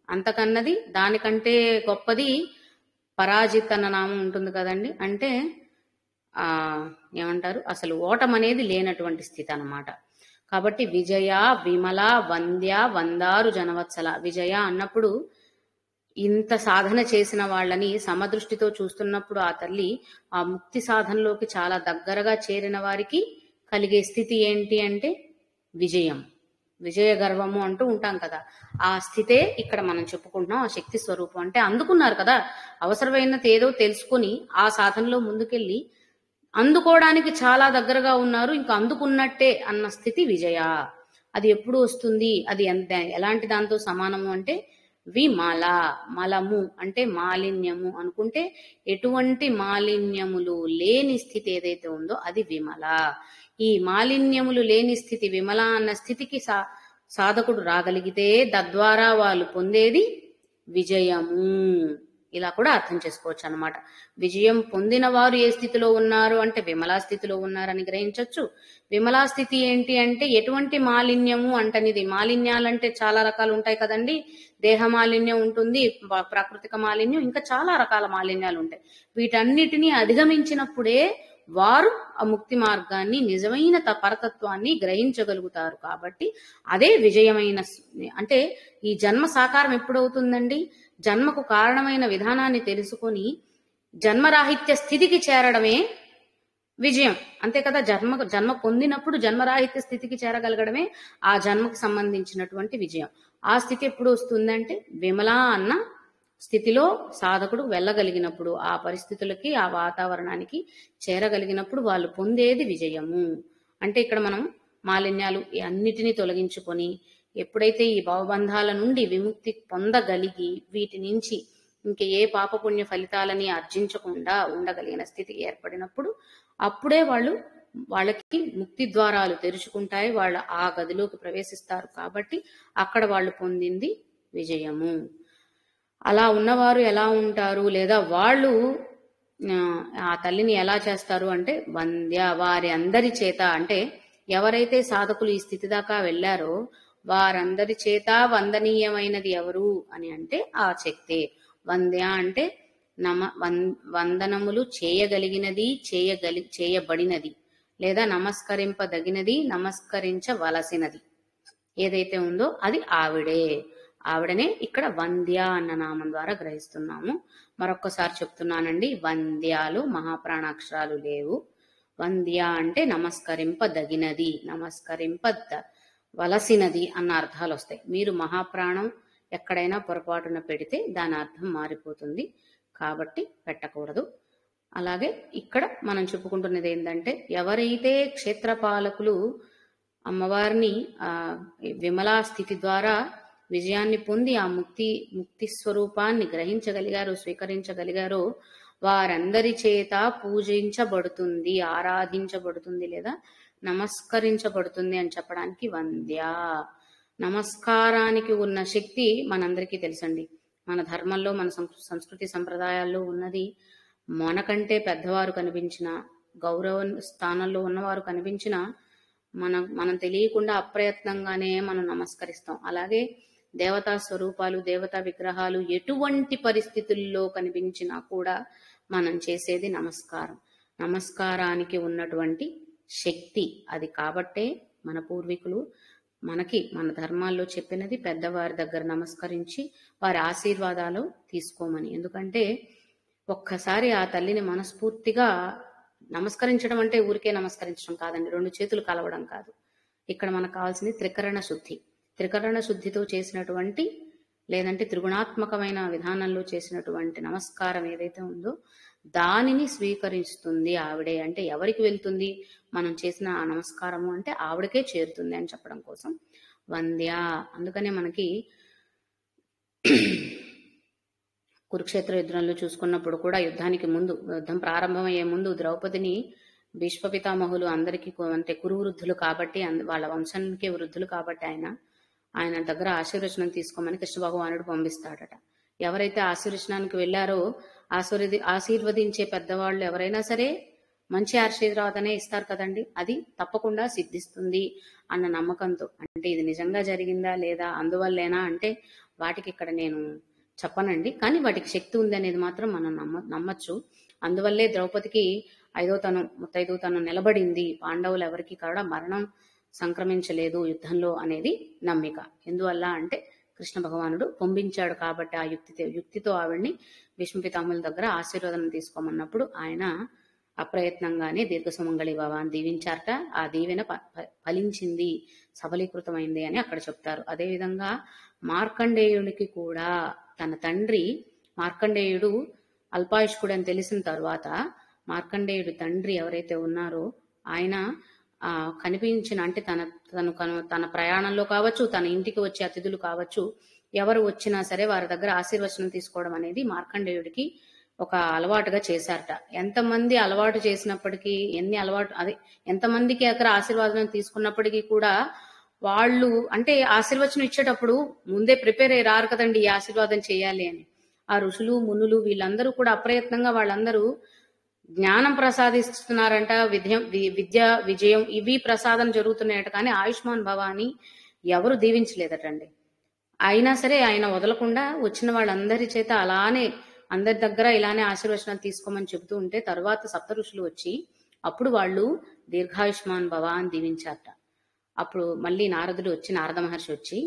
అంతకన్నది, దానికంటే గొప్పది పరాజిత్ అన్న నామం ఉంటుంది కదండి. అంటే ఏమంటారు, అసలు ఓటం అనేది లేనటువంటి స్థితి అన్నమాట. కాబట్టి విజయ, విమల, వంద్య, వందారు జనవత్సల. విజయ అన్నప్పుడు ఇంత సాధన చేసిన వాళ్ళని సమదృష్టితో చూస్తున్నప్పుడు ఆ తల్లి ఆ ముక్తి సాధనలోకి చాలా దగ్గరగా చేరిన వారికి కలిగే స్థితి ఏంటి అంటే విజయం, విజయ గర్వము అంటూ ఉంటాం కదా. ఆ స్థితే ఇక్కడ మనం చెప్పుకుంటున్నాం. ఆ శక్తి స్వరూపం అంటే అందుకున్నారు కదా, అవసరమైనది ఏదో తెలుసుకుని ఆ సాధనలో ముందుకెళ్ళి అందుకోవడానికి చాలా దగ్గరగా ఉన్నారు, ఇంకా అందుకున్నట్టే అన్న స్థితి విజయ. అది ఎప్పుడు వస్తుంది, అది ఎలాంటి దాంతో సమానము అంటే విమల. మలము అంటే మాలిన్యము అనుకుంటే ఎటువంటి మాలిన్యములు లేని స్థితి ఏదైతే ఉందో అది విమల. ఈ మాలిన్యములు లేని స్థితి విమల అన్న స్థితికి సాధకుడు రాగలిగితే తద్వారా వాళ్ళు పొందేది విజయము. ఇలా కూడా అర్థం చేసుకోవచ్చు అన్నమాట. విజయం పొందిన వారు ఏ స్థితిలో ఉన్నారు అంటే విమలా స్థితిలో ఉన్నారని గ్రహించవచ్చు. విమలా స్థితి ఏంటి అంటే ఎటువంటి మాలిన్యము అంటనిది. మాలిన్యాలంటే చాలా రకాలు ఉంటాయి కదండి. దేహ మాలిన్యం ఉంటుంది, ప్రాకృతిక మాలిన్యం, ఇంకా చాలా రకాల మాలిన్యాలు ఉంటాయి. వీటన్నిటినీ అధిగమించినప్పుడే వారు ఆ ముక్తి మార్గాన్ని, నిజమైన పరతత్వాన్ని గ్రహించగలుగుతారు. కాబట్టి అదే విజయమైన. అంటే ఈ జన్మ సాకారం ఎప్పుడవుతుందండి? జన్మకు కారణమైన విధానాన్ని తెలుసుకొని జన్మరాహిత్య స్థితికి చేరడమే విజయం. అంతే కదా, జన్మ పొందినప్పుడు జన్మరాహిత్య స్థితికి చేరగలగడమే ఆ జన్మకు సంబంధించినటువంటి విజయం. ఆ స్థితి ఎప్పుడు వస్తుందంటే విమల అన్న స్థితిలో సాధకుడు వెళ్ళగలిగినప్పుడు, ఆ పరిస్థితులకి, ఆ వాతావరణానికి చేరగలిగినప్పుడు వాళ్ళు పొందేది విజయము. అంటే ఇక్కడ మనం మాలిన్యాలు అన్నిటినీ తొలగించుకొని ఎప్పుడైతే ఈ భవబంధాల నుండి విముక్తి పొందగలిగి వీటి నుంచి ఇంక ఏ పాపపుణ్య ఫలితాలని ఆర్జించకుండా ఉండగలిగిన స్థితి ఏర్పడినప్పుడు అప్పుడే వాళ్ళకి ముక్తి ద్వారాలు తెరుచుకుంటాయి. వాళ్ళ ఆ గదిలోకి ప్రవేశిస్తారు. కాబట్టి అక్కడ వాళ్ళు పొందింది విజయము. అలా ఉన్నవారు ఎలా ఉంటారు, లేదా వాళ్ళు ఆ తల్లిని ఎలా చేస్తారు అంటే వంద్య, వారి అందరి చేత, అంటే ఎవరైతే సాధకులు ఈ స్థితి దాకా వెళ్ళారో వారందరి చేత వందనీయమైనది ఎవరు అని అంటే ఆ శక్తే. వంద్య అంటే వందనములు చేయగలిగినది, చేయబడినది, లేదా నమస్కరింపదగినది, నమస్కరించవలసినది ఏదైతే ఉందో అది ఆవిడనే ఇక్కడ వంద్య అన్న నామం ద్వారా గ్రహిస్తున్నాము. మరొక్కసారి చెప్తున్నానండి, వంద్యాలు మహాప్రాణాక్షరాలు లేవు. వంద్య అంటే నమస్కరింపదగినది, నమస్కరింపవలసినది అన్న అర్థాలు వస్తాయి. మీరు మహాప్రాణం ఎక్కడైనా పొరపాటున పెడితే దాని అర్థం మారిపోతుంది, కాబట్టి పెట్టకూడదు. అలాగే ఇక్కడ మనం చెప్పుకుంటున్నది ఏంటంటే, ఎవరైతే క్షేత్రపాలకులు అమ్మవారిని విమలా స్థితి ద్వారా విజయాన్ని పొంది ఆ ముక్తి స్వరూపాన్ని గ్రహించగలిగారో, స్వీకరించగలిగారో వారందరి చేత పూజించబడుతుంది, ఆరాధించబడుతుంది, లేదా నమస్కరించబడుతుంది అని చెప్పడానికి వంద్య. నమస్కారానికి ఉన్న శక్తి మనందరికీ తెలుసండి. మన ధర్మంలో, మన సంస్కృతి సంప్రదాయాల్లో ఉన్నది. మనకంటే పెద్దవారు కనిపించిన, గౌరవ స్థానంలో ఉన్నవారు కనిపించిన మనం తెలియకుండా అప్రయత్నంగానే మనం నమస్కరిస్తాం. అలాగే దేవతా స్వరూపాలు, దేవతా విగ్రహాలు ఎటువంటి పరిస్థితుల్లో కనిపించినా కూడా మనం చేసేది నమస్కారం. నమస్కారానికి ఉన్నటువంటి శక్తి అది. కాబట్టే మన పూర్వీకులు మన ధర్మాల్లో చెప్పినది పెద్దవారి దగ్గర నమస్కరించి వారి ఆశీర్వాదాలు తీసుకోమని. ఎందుకంటే ఒక్కసారి ఆ తల్లిని మనస్ఫూర్తిగా నమస్కరించడం అంటే ఊరికే నమస్కరించడం కాదండి, 2 చేతులు కలవడం కాదు. ఇక్కడ మనకు కావాల్సింది త్రికరణ శుద్ధి. త్రికరణ శుద్ధితో చేసినటువంటి, లేదంటే త్రిగుణాత్మకమైన విధానంలో చేసినటువంటి నమస్కారం ఏదైతే ఉందో దానిని స్వీకరిస్తుంది ఆవిడే. అంటే ఎవరికి వెళ్తుంది మనం చేసిన ఆ నమస్కారము అంటే ఆవిడకే చేరుతుంది అని చెప్పడం కోసం వంద్య. అందుకనే మనకి కురుక్షేత్ర యుద్ధంలో చూసుకున్నప్పుడు కూడా యుద్ధం ప్రారంభమయ్యే ముందు ద్రౌపదిని భీష్మ పితామహులు అందరికీ, అంటే కురు వృద్ధులు కాబట్టి, వాళ్ళ వంశానికి వృద్ధులు కాబట్టి ఆయన దగ్గర ఆశీర్వచనం తీసుకోమని కృష్ణ భగవానుడు పంపిస్తాడట. ఎవరైతే ఆశీర్వచనానికి వెళ్ళారో ఆశీర్వదించే పెద్దవాళ్ళు ఎవరైనా సరే మంచి ఆశీర్వాదనే ఇస్తారు కదండి. అది తప్పకుండా సిద్ధిస్తుంది అన్న నమ్మకంతో. అంటే ఇది నిజంగా జరిగిందా లేదా, అందువల్లేనా అంటే వాటికి ఇక్కడ నేను చెప్పనండి, కానీ వాటికి శక్తి ఉంది అనేది మాత్రం మనం నమ్మచ్చు. అందువల్లే ద్రౌపదికి 5వ ముత్తైదుతనం నిలబడింది. పాండవులు ఎవరికి కూడా మరణం సంక్రమించలేదు యుద్ధంలో అనేది నమ్మిక. ఎందువల్ల అంటే కృష్ణ భగవానుడు పంపించాడు కాబట్టి ఆ యుక్తితో ఆవిడ్ని భీష్మ పితామహుల దగ్గర ఆశీర్వాదం తీసుకోమన్నప్పుడు ఆయన అప్రయత్నంగానే దీర్ఘసుమంగళి భవ అని దీవించారట. ఆ దీవెన ఫలించింది, సఫలీకృతమైంది అని అక్కడ చెప్తారు. అదేవిధంగా మార్కండేయునికి కూడా తన తండ్రి, మార్కండేయుడు అల్పాయుష్కుడు అని తెలిసిన తర్వాత మార్కండేయుడు తండ్రి ఎవరైతే ఉన్నారో ఆయన కనిపించిన, అంటే తన ప్రయాణంలో కావచ్చు, తన ఇంటికి వచ్చే అతిథులు కావచ్చు, ఎవరు వచ్చినా సరే వారి దగ్గర ఆశీర్వచనం తీసుకోవడం అనేది మార్కండేయుడికి ఒక అలవాటుగా చేశారట. ఎంతమంది అలవాటు చేసినప్పటికీ, ఎంతమందికి అక్కడ ఆశీర్వాదం తీసుకున్నప్పటికీ కూడా వాళ్ళు, అంటే ఆశీర్వచనం ఇచ్చేటప్పుడు ముందే ప్రిపేర్ అయ్యి రారు కదండి ఈ ఆశీర్వాదం చేయాలి అని. ఆ ఋషులు మునులు వీళ్ళందరూ కూడా అప్రయత్నంగా వాళ్ళందరూ జ్ఞానం ప్రసాదిస్తున్నారంట, విద్య విజయం ఇవి ప్రసాదం జరుగుతున్నాయట. కానీ ఆయుష్మాన్ భవ అని ఎవరు దీవించలేదటండి. అయినా సరే ఆయన వదలకుండా వచ్చిన వాళ్ళందరి చేత అలానే, అందరి దగ్గర ఇలానే ఆశీర్వచనాలు తీసుకోమని చెబుతూ ఉంటే తర్వాత సప్త ఋషులు వచ్చి అప్పుడు వాళ్ళు దీర్ఘాయుష్మాన్ భవ అని దీవించారట. అప్పుడు మళ్ళీ నారద మహర్షి వచ్చి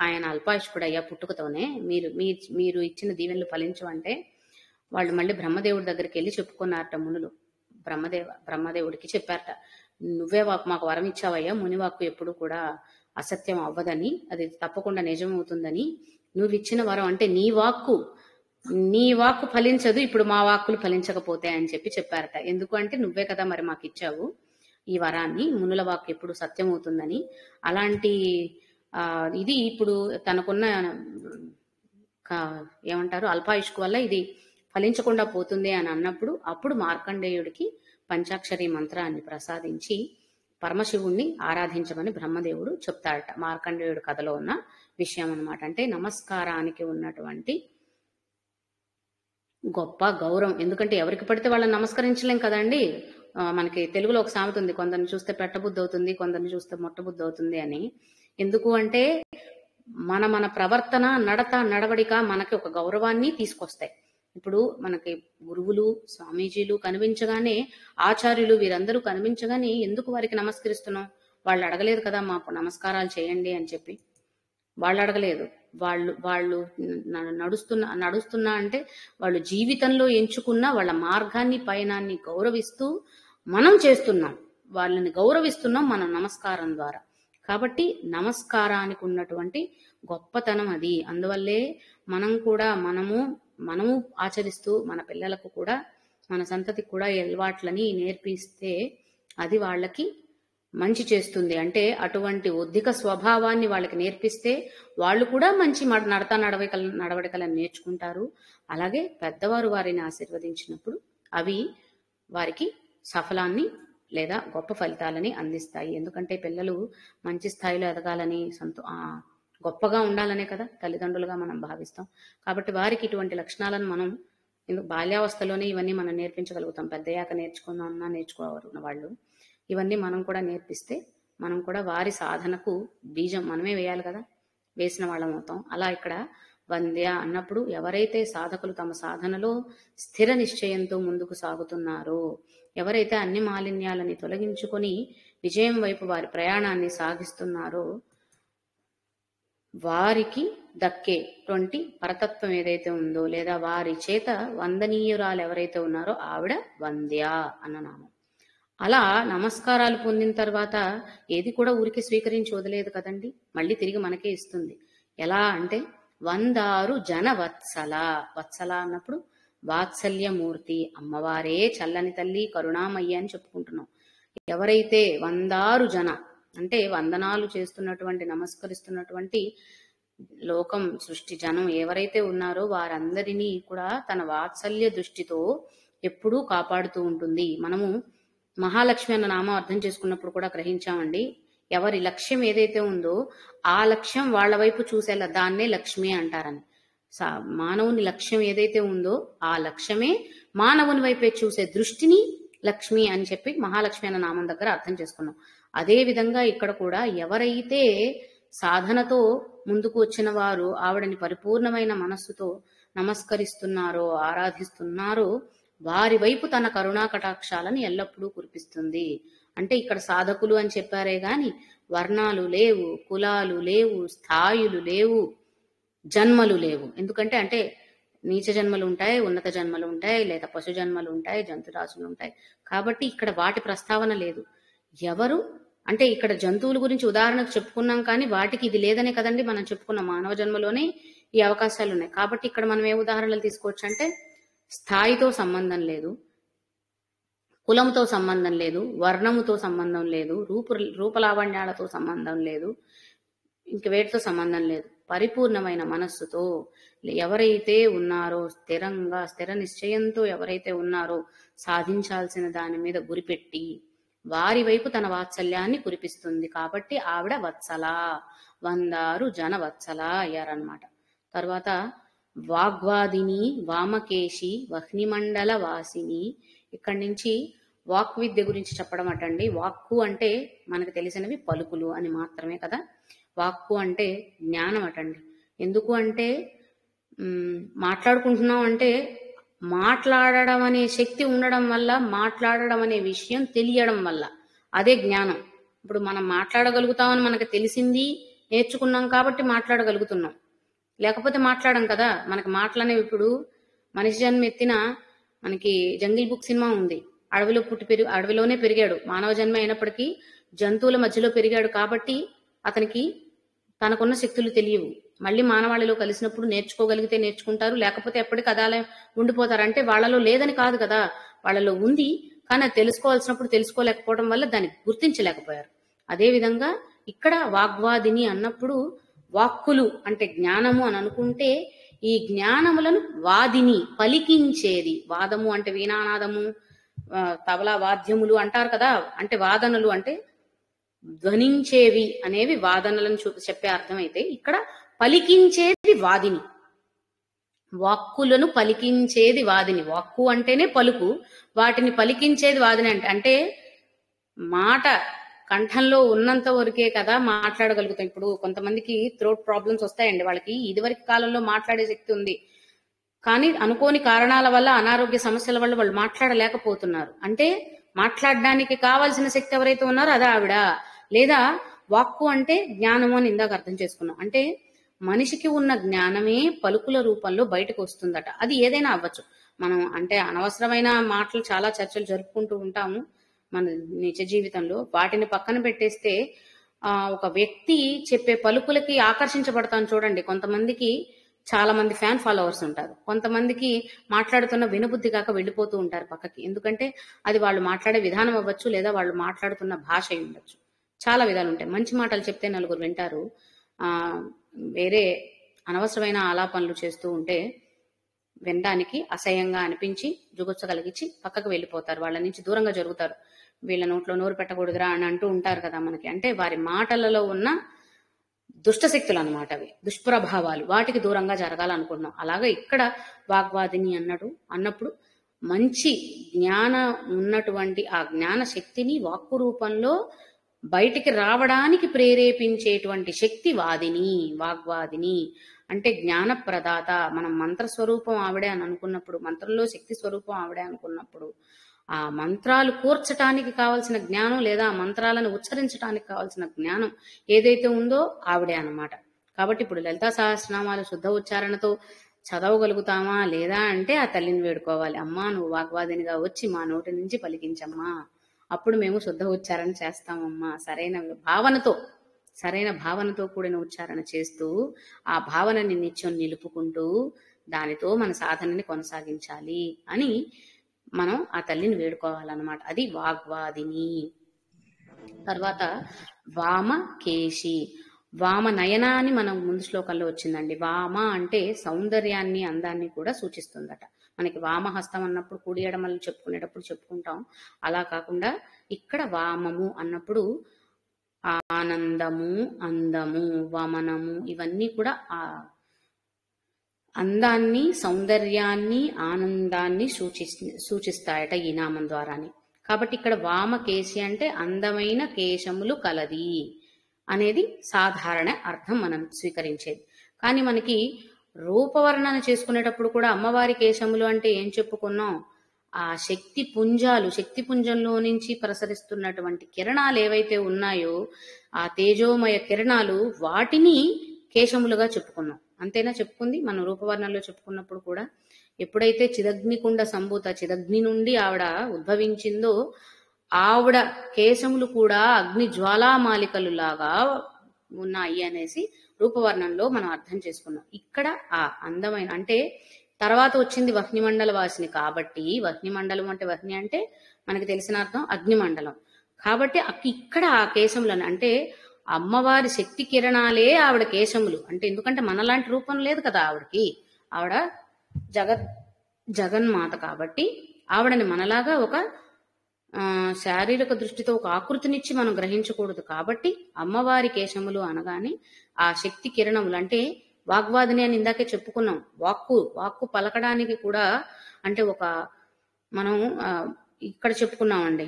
ఆయన అల్పాయుష్కుడు అయ్యా పుట్టుకతోనే మీరు ఇచ్చిన దీవెనలు ఫలించమంటే వాళ్ళు మళ్ళీ బ్రహ్మదేవుడి దగ్గరికి వెళ్ళి చెప్పుకున్నారట మునులు. బ్రహ్మదేవుడికి చెప్పారట, నువ్వే మాకు వరం ఇచ్చావయ్యా, మునివాక్కు ఎప్పుడు కూడా అసత్యం అవ్వదని, అది తప్పకుండా నిజమవుతుందని, నువ్వు ఇచ్చిన వరం అంటే నీ వాక్కు నీ వాక్కు ఫలించదు, ఇప్పుడు మా వాక్కులు ఫలించకపోతే అని చెప్పారట. ఎందుకు అంటే నువ్వే కదా మరి మాకు ఇచ్చావు ఈ వరాన్ని, మునుల వాక్కు ఎప్పుడు సత్యమవుతుందని. అలాంటి ఇది ఇప్పుడు తనకున్న ఏమంటారు అల్పాయుష్కు వల్ల ఇది ఫలించకుండా పోతుంది అని అన్నప్పుడు, అప్పుడు మార్కండేయుడికి పంచాక్షరి మంత్రాన్ని ప్రసాదించి పరమశివుణ్ణి ఆరాధించమని బ్రహ్మదేవుడు చెప్తాడట. మార్కండేయుడు కథలో ఉన్న విషయం అన్నమాట. అంటే నమస్కారానికి ఉన్నటువంటి గొప్ప గౌరవం. ఎందుకంటే ఎవరికి పడితే వాళ్ళని నమస్కరించలేం కదండి. మనకి తెలుగులో ఒక సామెత ఉంది, కొందరిని చూస్తే పెట్టబుద్ధి అవుతుంది, కొందరిని చూస్తే మొట్టబుద్ధి అవుతుంది అని. ఎందుకు అంటే మన ప్రవర్తన, నడత, నడవడిక మనకి ఒక గౌరవాన్ని తీసుకొస్తాయి. ఇప్పుడు మనకి గురువులు, స్వామీజీలు కనిపించగానే, ఆచార్యులు వీరందరూ కనిపించగానే ఎందుకు వారికి నమస్కరిస్తున్నాం? వాళ్ళు అడగలేదు కదా మాకు నమస్కారాలు చేయండి అని చెప్పి. వాళ్ళు అడగలేదు. వాళ్ళు నడుస్తున్నా అంటే వాళ్ళు జీవితంలో ఎంచుకున్న వాళ్ళ మార్గాన్ని, పయనాన్ని గౌరవిస్తూ మనం చేస్తున్నాం. వాళ్ళని గౌరవిస్తున్నాం మనం నమస్కారం ద్వారా. కాబట్టి నమస్కారానికి ఉన్నటువంటి గొప్పతనం అది. అందువల్లే మనము ఆచరిస్తూ మన పిల్లలకు కూడా, మన సంతతికి కూడా అలవాట్లని నేర్పిస్తే అది వాళ్ళకి మంచి చేస్తుంది. అంటే అటువంటి ఒద్దిక స్వభావాన్ని వాళ్ళకి నేర్పిస్తే వాళ్ళు కూడా మంచి నడవడికలను నేర్చుకుంటారు. అలాగే పెద్దవారు వారిని ఆశీర్వదించినప్పుడు అవి వారికి సఫలాన్ని లేదా గొప్ప ఫలితాలని అందిస్తాయి. ఎందుకంటే పిల్లలు మంచి స్థాయిలో ఎదగాలని, గొప్పగా ఉండాలనే కదా తల్లిదండ్రులుగా మనం భావిస్తాం. కాబట్టి వారికి ఇటువంటి లక్షణాలను మనం బాల్యావస్థలోనే ఇవన్నీ మనం నేర్పించగలుగుతాం. పెద్దయ్యాక నేర్చుకున్నా నేర్చుకోవాలన్న వాళ్ళు ఇవన్నీ మనం కూడా నేర్పిస్తే మనం కూడా వారి సాధనకు బీజం మనమే వేయాలి కదా, వేసిన వాళ్ళం అవుతాం. అలా ఇక్కడ వంద్య అన్నప్పుడు ఎవరైతే సాధకులు తమ సాధనలో స్థిర నిశ్చయంతో ముందుకు సాగుతున్నారో, ఎవరైతే అన్ని మాలిన్యాలని తొలగించుకొని విజయం వైపు వారి ప్రయాణాన్ని సాగిస్తున్నారో, వారికి దక్కేటువంటి పరతత్వం ఏదైతే ఉందో, లేదా వారి చేత వందనీయురాలు ఎవరైతే ఉన్నారో ఆవిడ వంద్య అన్న నామం. అలా నమస్కారాలు పొందిన తర్వాత ఏది కూడా ఊరికి స్వీకరించి వదిలేదు కదండి, మళ్ళీ తిరిగి మనకే ఇస్తుంది. ఎలా అంటే వందారు జన వత్సల. వత్సల అన్నప్పుడు వాత్సల్యమూర్తి, అమ్మవారే చల్లని తల్లి, కరుణామయ్య అని చెప్పుకుంటున్నాం. ఎవరైతే వందారు జన అంటే వందనాలు చేస్తున్నటువంటి, నమస్కరిస్తున్నటువంటి లోకం, సృష్టి, జనం ఎవరైతే ఉన్నారో వారందరినీ కూడా తన వాత్సల్య దృష్టితో ఎప్పుడూ కాపాడుతూ ఉంటుంది. మనము మహాలక్ష్మి అన్న నామం అర్థం చేసుకున్నప్పుడు కూడా గ్రహించామండి. ఎవరి లక్ష్యం ఏదైతే ఉందో ఆ లక్ష్యం వాళ్ళ వైపు చూసేలా దాన్నే లక్ష్మి అంటారని. మానవుని లక్ష్యం ఏదైతే ఉందో ఆ లక్ష్యమే మానవుని వైపే చూసే దృష్టిని లక్ష్మి అని చెప్పి మహాలక్ష్మి అన్న నామం దగ్గర అర్థం చేసుకున్నాం. అదే విధంగా ఇక్కడ కూడా ఎవరైతే సాధనతో ముందుకు వచ్చిన వారు ఆవిడని పరిపూర్ణమైన మనస్సుతో నమస్కరిస్తున్నారో, ఆరాధిస్తున్నారో, వారి వైపు తన కరుణా కటాక్షాలను ఎల్లప్పుడూ కురిపిస్తుంది. అంటే ఇక్కడ సాధకులు అని చెప్పారే గాని వర్ణాలు లేవు, కులాలు లేవు, స్థాయిలు లేవు, జన్మలు లేవు. ఎందుకంటే అంటే నీచ జన్మలు ఉంటాయి, ఉన్నత జన్మలు ఉంటాయి, లేదా పశు జన్మలు ఉంటాయి, జంతురాశులు ఉంటాయి. కాబట్టి ఇక్కడ వాటి ప్రస్తావన లేదు. ఎవరు అంటే ఇక్కడ జంతువుల గురించి ఉదాహరణకు చెప్పుకున్నాం, కానీ వాటికి ఇది లేదనే కదండి మనం చెప్పుకున్నాం. మానవ జన్మలోనే ఈ అవకాశాలు ఉన్నాయి. కాబట్టి ఇక్కడ మనం ఏ ఉదాహరణలు తీసుకోవచ్చు అంటే స్థాయితో సంబంధం లేదు, కులంతో సంబంధం లేదు, వర్ణముతో సంబంధం లేదు, రూపలావణ్యాలతో సంబంధం లేదు, ఇంక వేటితో సంబంధం లేదు. పరిపూర్ణమైన మనస్సుతో ఎవరైతే ఉన్నారో, స్థిర నిశ్చయంతో ఎవరైతే ఉన్నారో, సాధించాల్సిన దాని మీద గురిపెట్టి వారి వైపు తన వాత్సల్యాన్ని కురిపిస్తుంది. కాబట్టి ఆవిడ వత్సల, వందారు జన వత్సల అయ్యారనమాట. తర్వాత వాగ్వాదిని, వామకేశి, వహ్నిమండల వాసిని. ఇక్కడి నుంచి వాక్ విద్య గురించి చెప్పడం అటండి. వాక్కు అంటే మనకు తెలిసినవి పలుకులు అని మాత్రమే కదా. వాక్కు అంటే జ్ఞానం అటండి. ఎందుకు అంటే మాట్లాడుకుంటున్నాం అంటే మాట్లాడడం అనే శక్తి ఉండడం వల్ల, మాట్లాడడం అనే విషయం తెలియడం వల్ల, అదే జ్ఞానం. ఇప్పుడు మనం మాట్లాడగలుగుతామని మనకు తెలిసింది, నేర్చుకున్నాం కాబట్టి మాట్లాడగలుగుతున్నాం, లేకపోతే మాట్లాడం కదా. మనకి మాటలనేవి ఇప్పుడు మనిషి జన్మ ఎత్తిన మనకి జంగిల్ బుక్ సినిమా ఉంది. అడవిలోనే పెరిగాడు, మానవ జన్మ అయినప్పటికీ జంతువుల మధ్యలో పెరిగాడు కాబట్టి అతనికి తనకున్న శక్తులు తెలియవు. మళ్ళీ మానవాళిలో కలిసినప్పుడు నేర్చుకోగలిగితే నేర్చుకుంటారు, లేకపోతే ఎప్పటికీ అదాలే ఉండిపోతారు. అంటే వాళ్ళలో లేదని కాదు కదా, వాళ్ళలో ఉంది, కానీ అది తెలుసుకోవాల్సినప్పుడు తెలుసుకోలేకపోవడం వల్ల దాన్ని గుర్తించలేకపోయారు. అదే విధంగా ఇక్కడ వాగ్వాదిని అన్నప్పుడు వాక్కులు అంటే జ్ఞానము అని అనుకుంటే ఈ జ్ఞానములను వాదిని పలికించేది. వాదము అంటే వీణానాదము, తబలా వాద్యములు అంటారు కదా, అంటే వాదనలు అంటే ధ్వనించేవి అనేవి వాదనలను చెప్పే అర్థం అయితే ఇక్కడ పలికించేది వాదిని. వాక్కులను పలికించేది వాదిని. వాక్కు అంటేనే పలుకు, వాటిని పలికించేది వాదిని. అంటే మాట కంఠంలో ఉన్నంత వరకే కదా మాట్లాడగలుగుతాం. ఇప్పుడు కొంతమందికి థ్రోట్ ప్రాబ్లమ్స్ వస్తాయండి, వాళ్ళకి ఇదివరకు కాలంలో మాట్లాడే శక్తి ఉంది, కానీ అనుకోని కారణాల వల్ల అనారోగ్య సమస్యల వల్ల వాళ్ళు మాట్లాడలేకపోతున్నారు. అంటే మాట్లాడడానికి కావాల్సిన శక్తి ఎవరైతే ఉన్నారో అదే ఆవిడ. లేదా వాక్కు అంటే జ్ఞానము అని ఇందాక అర్థం చేసుకున్నాం. అంటే మనిషికి ఉన్న జ్ఞానమే పలుకుల రూపంలో బయటకు వస్తుందట. అది ఏదైనా అవ్వచ్చు. మనం అంటే అనవసరమైన మాటలు చాలా చర్చలు జరుపుకుంటూ ఉంటాము మన నిజ జీవితంలో. వాటిని పక్కన పెట్టేస్తే ఒక వ్యక్తి చెప్పే పలుకులకి ఆకర్షించబడతాను చూడండి. కొంతమందికి చాలా మంది ఫ్యాన్ ఫాలోవర్స్ ఉంటారు, కొంతమందికి మాట్లాడుతున్న వినబుద్ధి కాక వెళ్ళిపోతూ ఉంటారు పక్కకి. ఎందుకంటే అది వాళ్ళు మాట్లాడే విధానం అవ్వచ్చు, లేదా వాళ్ళు మాట్లాడుతున్న భాష అయి ఉండొచ్చు. చాలా విధాలు ఉంటాయి. మంచి మాటలు చెప్తే నలుగురు వింటారు, వేరే అనవసరమైన ఆలాపనలు చేస్తూ ఉంటే వినడానికి అసహ్యంగా అనిపించి జుగుత్స కలిగించి పక్కకు వెళ్ళిపోతారు, వాళ్ళ నుంచి దూరంగా జరుగుతారు. వీళ్ళ నోట్లో నోరు పెట్టకూడదురా అని అంటూ ఉంటారు కదా మనకి. అంటే వారి మాటలలో ఉన్న దుష్టశక్తులు అనమాట, అవి దుష్ప్రభావాలు, వాటికి దూరంగా జరగాలనుకుంటున్నాం. అలాగే ఇక్కడ వాగ్వాదిని అన్నప్పుడు మంచి జ్ఞాన ఉన్నటువంటి ఆ జ్ఞాన శక్తిని వాక్కు రూపంలో బయటికి రావడానికి ప్రేరేపించేటువంటి శక్తి వాదిని, వాగ్వాదిని. అంటే జ్ఞాన ప్రదాత. మనం మంత్ర స్వరూపం ఆవిడే అని అనుకున్నప్పుడు, మంత్రంలో శక్తి స్వరూపం ఆవిడే అనుకున్నప్పుడు, ఆ మంత్రాలు కూర్చటానికి కావలసిన జ్ఞానం, లేదా ఆ మంత్రాలను ఉచ్చరించడానికి కావలసిన జ్ఞానం ఏదైతే ఉందో ఆవిడే అన్నమాట. కాబట్టి ఇప్పుడు లలితా సహస్రనామాలు శుద్ధ ఉచ్చారణతో చదవగలుగుతామా లేదా అంటే ఆ తల్లిని వేడుకోవాలి. అమ్మా, నువ్వు వాగ్వాదినిగా వచ్చి మా నోటి నుంచి పలికించమ్మా, అప్పుడు మేము శుద్ధ ఉచ్చారణ చేస్తామమ్మా. సరైన భావనతో కూడిన ఉచ్చారణ చేస్తూ ఆ భావనని నిత్యం నిలుపుకుంటూ దానితో మన సాధనని కొనసాగించాలి అని మనం ఆ తల్లిని వేడుకోవాలన్నమాట. అది వాగ్వాదిని. తర్వాత వామకేశి. వామ నయన అని మనం ముందు శ్లోకంలో వచ్చిందండి. వామ అంటే సౌందర్యాన్ని, అందాన్ని కూడా సూచిస్తుందట. మనకి వామహస్తం అన్నప్పుడు కుడి ఎడమలు చెప్పుకునేటప్పుడు చెప్పుకుంటాం. అలా కాకుండా ఇక్కడ వామము అన్నప్పుడు ఆనందము, అందము, వమనము, ఇవన్నీ కూడా ఆ అందాన్ని, సౌందర్యాన్ని, ఆనందాన్ని సూచిస్తాయట ఈ నామం ద్వారానే. కాబట్టి ఇక్కడ వామకేశి అంటే అందమైన కేశములు కలది అనేది సాధారణ అర్థం మనం స్వీకరించేది. కానీ మనకి రూపవర్ణన చేసుకునేటప్పుడు కూడా అమ్మవారి కేశములు అంటే ఏం చెప్పుకున్నాం? ఆ శక్తి పుంజంలో నుంచి ప్రసరిస్తున్నటువంటి కిరణాలు ఏవైతే ఉన్నాయో ఆ తేజోమయ కిరణాలు, వాటిని కేశములుగా చెప్పుకున్నాం. అంతేనా చెప్పుకుంది? మనం రూపవర్ణంలో చెప్పుకున్నప్పుడు కూడా ఎప్పుడైతే చిదగ్నికుండ సంభూత, చిదగ్ని నుండి ఆవిడ ఉద్భవించిందో ఆవిడ కేశములు కూడా అగ్ని జ్వాలామాలికలు లాగా ఉన్నాయి అనేసి రూపవర్ణంలో మనం అర్థం చేసుకున్నాం. ఇక్కడ ఆ అందమైన అంటే తర్వాత వచ్చింది వహ్నిమండల వాసిని కాబట్టి, వహ్నిమండలం అంటే వహ్ని అంటే మనకి తెలిసిన అర్థం అగ్నిమండలం. కాబట్టి ఇక్కడ ఆ కేశములను అంటే అమ్మవారి శక్తి కిరణాలే ఆవిడ కేశములు. అంటే ఎందుకంటే మనలాంటి రూపం లేదు కదా ఆవిడకి, ఆవిడ జగన్మాత కాబట్టి ఆవిడని మనలాగా ఒక శారీరక దృష్టితో ఒక ఆకృతినిచ్చి మనం గ్రహించకూడదు. కాబట్టి అమ్మవారి కేశములు అనగానే ఆ శక్తి కిరణములు అంటే వాగ్వాదిని అని ఇందాకే చెప్పుకున్నాం. వాక్కు పలకడానికి కూడా అంటే ఒక మనం ఇక్కడ చెప్పుకున్నామండి,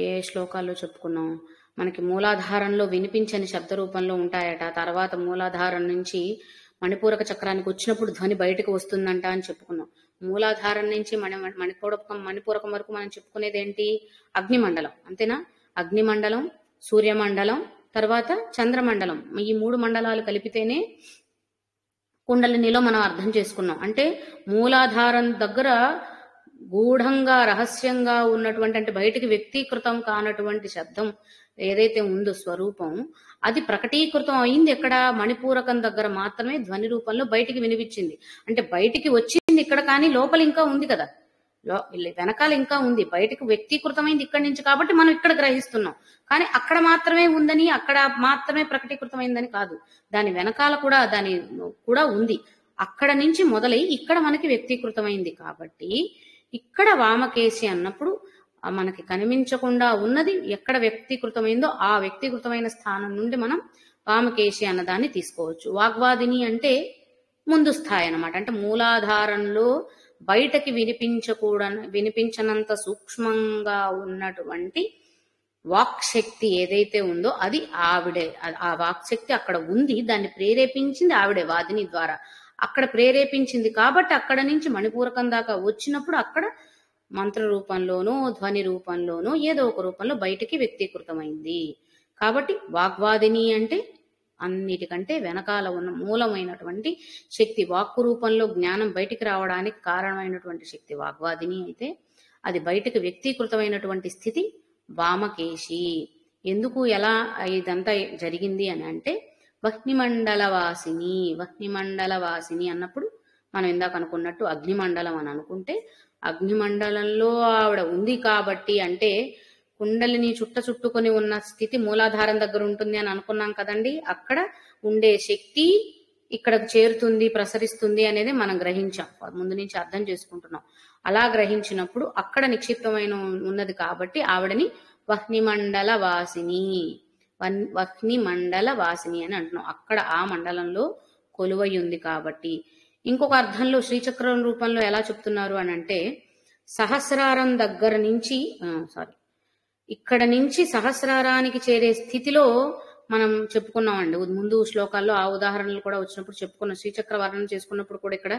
ఏ శ్లోకాల్లో చెప్పుకున్నాం, మనకి మూలాధారంలో వినిపించని శబ్ద రూపంలో ఉంటాయట. తర్వాత మూలాధారం నుంచి మణిపూరక చక్రానికి వచ్చినప్పుడు ధ్వని బయటకు వస్తుందంట అని చెప్పుకున్నాం. మూలాధారం నుంచి మణిపూరకం వరకు మనం చెప్పుకునేది ఏంటి? అగ్నిమండలం. అంతేనా? అగ్నిమండలం, సూర్యమండలం, తర్వాత చంద్రమండలం. ఈ 3 మండలాలు కలిపితేనే కుండలినిలో మనం అర్థం చేసుకున్నాం. అంటే మూలాధారం దగ్గర గూఢంగా రహస్యంగా ఉన్నటువంటి, అంటే బయటికి వ్యక్తీకృతం కానటువంటి శబ్దం ఏదైతే ఉందో స్వరూపం, అది ప్రకటీకృతం అయింది ఎక్కడ? మణిపూరకం దగ్గర మాత్రమే ధ్వని రూపంలో బయటికి వినిపించింది. అంటే బయటికి వచ్చింది ఇక్కడ, కానీ లోపల ఇంకా ఉంది కదా, వెనకాల ఇంకా ఉంది. బయటకు వ్యక్తీకృతమైంది ఇక్కడి నుంచి కాబట్టి మనం ఇక్కడ గ్రహిస్తున్నాం. కానీ అక్కడ మాత్రమే ఉందని, అక్కడ మాత్రమే ప్రకటీకృతమైందని కాదు, దాని వెనకాల కూడా దాని కూడా ఉంది. అక్కడ నుంచి మొదలై ఇక్కడ మనకి వ్యక్తీకృతమైంది కాబట్టి ఇక్కడ వామకేశి అన్నప్పుడు మనకి కనిపించకుండా ఉన్నది ఎక్కడ వ్యక్తీకృతమైందో ఆ వ్యక్తీకృతమైన స్థానం నుండి మనం వామకేశి అన్నదాన్ని తీసుకోవచ్చు. వాగ్వాదిని అంటే ముందు స్థాయి అన్నమాట. అంటే మూలాధారంలో బయటకి వినిపించనంత సూక్ష్మంగా ఉన్నటువంటి వాక్శక్తి ఏదైతే ఉందో అది ఆవిడే. ఆ వాక్శక్తి అక్కడ ఉంది, దాన్ని ప్రేరేపించింది ఆవిడే వాదిని ద్వారా. అక్కడ ప్రేరేపించింది కాబట్టి అక్కడ నుంచి మణిపూరకం దాకా వచ్చినప్పుడు అక్కడ మంత్ర రూపంలోనో ధ్వని రూపంలోనో ఏదో ఒక రూపంలో బయటికి వ్యక్తీకృతమైంది. కాబట్టి వాగ్వాదిని అంటే అన్నిటికంటే వెనకాల ఉన్న మూలమైనటువంటి శక్తి. వాక్కు రూపంలో జ్ఞానం బయటికి రావడానికి కారణమైనటువంటి శక్తి వాగ్వాదిని అయితే, అది బయటకు వ్యక్తీకృతమైనటువంటి స్థితి వామకేశి. ఎందుకు ఎలా ఇదంతా జరిగింది అని అంటే, వహ్నిమండలవాసిని. వహ్నిమండలవాసిని అన్నప్పుడు మనం ఇందాక అనుకున్నట్టు అగ్నిమండలం అని అనుకుంటే, అగ్నిమండలంలో ఆవిడ ఉంది కాబట్టి, అంటే కుండలిని చుట్టుకొని ఉన్న స్థితి మూలాధారం దగ్గర ఉంటుంది అని అనుకున్నాం కదండి. అక్కడ ఉండే శక్తి ఇక్కడకు చేరుతుంది, ప్రసరిస్తుంది అనేది మనం గ్రహించాం, ముందు నుంచి అర్థం చేసుకుంటున్నాం. అలా గ్రహించినప్పుడు అక్కడ నిక్షిప్తమైన ఉన్నది కాబట్టి ఆవిడని వహ్నిమండల వాసిని, వహ్నిమండల వాసిని అని అంటున్నాం. అక్కడ ఆ మండలంలో కొలువై ఉంది కాబట్టి. ఇంకొక అర్థంలో శ్రీచక్రం రూపంలో ఎలా చెప్తున్నారు అని అంటే, సహస్రారం దగ్గర నుంచి ఇక్కడ నుంచి సహస్రారానికి చేరే స్థితిలో మనం చెప్పుకున్నామండి ముందు శ్లోకాల్లో. ఆ ఉదాహరణలు కూడా వచ్చినప్పుడు చెప్పుకున్నాం. శ్రీచక్ర వర్ణన చేసుకున్నప్పుడు కూడా ఇక్కడ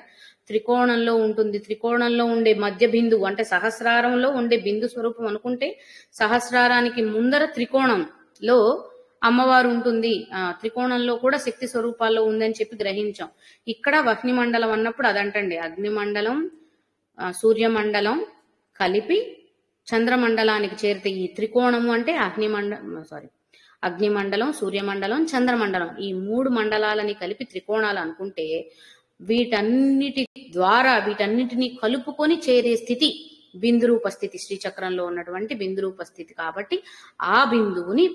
త్రికోణంలో ఉంటుంది. త్రికోణంలో ఉండే మధ్య బిందువు అంటే సహస్రారంలో ఉండే బిందు స్వరూపం అనుకుంటే, సహస్రారానికి ముందర త్రికోణంలో అమ్మవారు ఉంటుంది. త్రికోణంలో కూడా శక్తి స్వరూపాల్లో ఉందని చెప్పి గ్రహించాం. ఇక్కడ వహ్నిమండలం అన్నప్పుడు అదంటండి, అగ్నిమండలం సూర్యమండలం కలిపి చంద్రమండలానికి చేరితే ఈ త్రికోణము అంటే అగ్నిమండలం సూర్యమండలం చంద్రమండలం, ఈ 3 మండలాలని కలిపి త్రికోణాలు అనుకుంటే, వీటన్నిటి ద్వారా వీటన్నిటిని కలుపుకొని చేరే స్థితి బిందురూప స్థితి, శ్రీచక్రంలో ఉన్నటువంటి బిందురూప స్థితి. కాబట్టి ఆ బిందువుని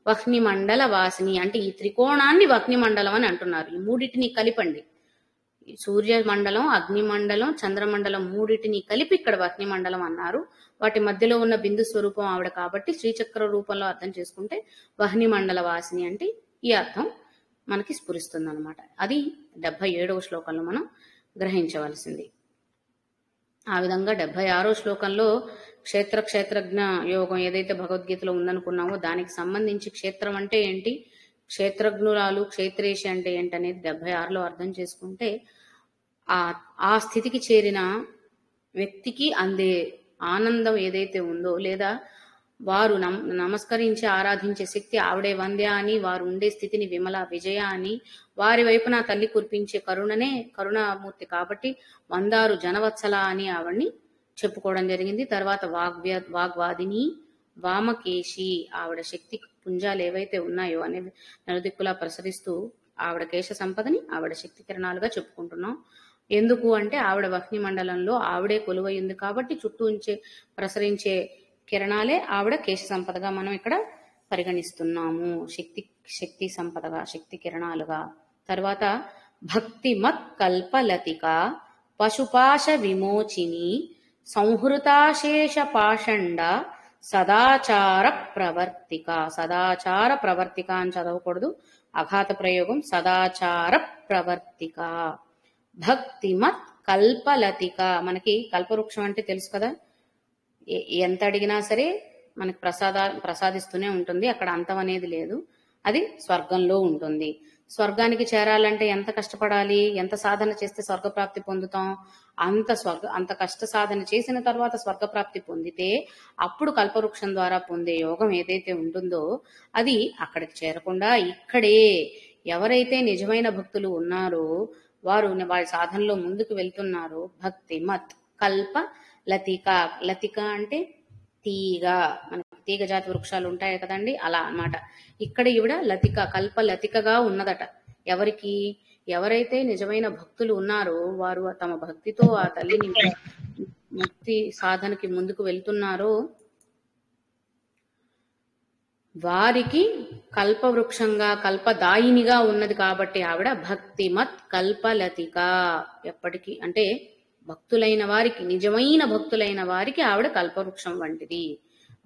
వహ్నిమండల వాసిని అంటే, ఈ త్రికోణాన్ని వహ్నిమండలం అని అంటున్నారు. ఈ మూడింటిని కలిపండి, సూర్యమండలం అగ్నిమండలం చంద్రమండలం మూడింటిని కలిపి ఇక్కడ వహ్నిమండలం అన్నారు. వాటి మధ్యలో ఉన్న బిందు స్వరూపం ఆవిడ కాబట్టి శ్రీచక్ర రూపంలో అర్థం చేసుకుంటే వహ్నిమండల వాసిని అంటే ఈ అర్థం మనకి స్ఫురిస్తుంది అనమాట. అది 77వ శ్లోకంలో మనం గ్రహించవలసింది. ఆ విధంగా 76వ శ్లోకంలో క్షేత్రజ్ఞ యోగం ఏదైతే భగవద్గీతలో ఉందనుకున్నామో దానికి సంబంధించి క్షేత్రం అంటే ఏంటి, క్షేత్రజ్ఞురాలు క్షేత్రేషి అంటే ఏంటి అనేది 76లో అర్థం చేసుకుంటే, ఆ స్థితికి చేరిన వ్యక్తికి అందే ఆనందం ఏదైతే ఉందో, లేదా వారు నమస్కరించి ఆరాధించే శక్తి ఆవిడే వంద్య అని, వారు ఉండే స్థితిని విమల విజయ అని, వారి వైపున తల్లి కురిపించే కరుణనే కరుణామూర్తి కాబట్టి వందారు జనవత్సల అని ఆవిడ్ని చెప్పుకోవడం జరిగింది. తర్వాత వాగ్వాదిని వామకేశి, ఆవిడ శక్తి పుంజాలు ఏవైతే ఉన్నాయో అనేవి నలుదిక్కులా ప్రసరిస్తూ ఆవిడ కేశ సంపదని ఆవిడ శక్తి కిరణాలుగా చెప్పుకుంటున్నాం. ఎందుకు అంటే ఆవిడ వహ్ని మండలంలో ఆవిడే కొలువై ఉంది కాబట్టి చుట్టూ ప్రసరించే కిరణాలే ఆవిడ కేశ సంపదగా మనం ఇక్కడ పరిగణిస్తున్నాము, శక్తి సంపదగా, శక్తి కిరణాలుగా. తర్వాత భక్తిమత్ కల్పలతిక పశుపాశ విమోచిని సంహృతాశేష పాషండ సదాచార ప్రవర్తిక. సదాచార ప్రవర్తిక అని చదవకూడదు, అఘాత ప్రయోగం. సదాచార ప్రవర్తిక భక్తిమత్ కల్పలతిక. మనకి కల్పవృక్షం అంటే తెలుసు కదా, ఎంత అడిగినా సరే మనకి ప్రసాదిస్తూనే ఉంటుంది, అక్కడ అంతం అనేది లేదు. అది స్వర్గంలో ఉంటుంది. స్వర్గానికి చేరాలంటే ఎంత కష్టపడాలి, ఎంత సాధన చేస్తే స్వర్గప్రాప్తి పొందుతాం, అంత కష్ట సాధన చేసిన తర్వాత స్వర్గప్రాప్తి పొందితే అప్పుడు కల్పవృక్షం ద్వారా పొందే యోగం ఏదైతే ఉంటుందో అది అక్కడికి చేరకుండా ఇక్కడే ఎవరైతే నిజమైన భక్తులు ఉన్నారో వారు వారి సాధనలో ముందుకు వెళ్తున్నారో భక్తి మత్ కల్ప లతిక. లతిక అంటే తీగ, మనకి తీగ జాతి వృక్షాలు ఉంటాయి కదండి, అలా అన్నమాట. ఇక్కడ ఈవిడ లతిక, కల్ప లతికగా ఉన్నదట. ఎవరికి? ఎవరైతే నిజమైన భక్తులు ఉన్నారో వారు తమ భక్తితో ఆ తల్లిని ముక్తి సాధనకి ముందుకు వెళ్తున్నారో వారికి కల్పవృక్షంగా కల్పదాయినిగా ఉన్నది కాబట్టి ఆవిడ భక్తిమత్ కల్పలతిక. ఎప్పటికీ అంటే భక్తులైన వారికి, నిజమైన భక్తులైన వారికి ఆవిడ కల్పవృక్షం వంటిది.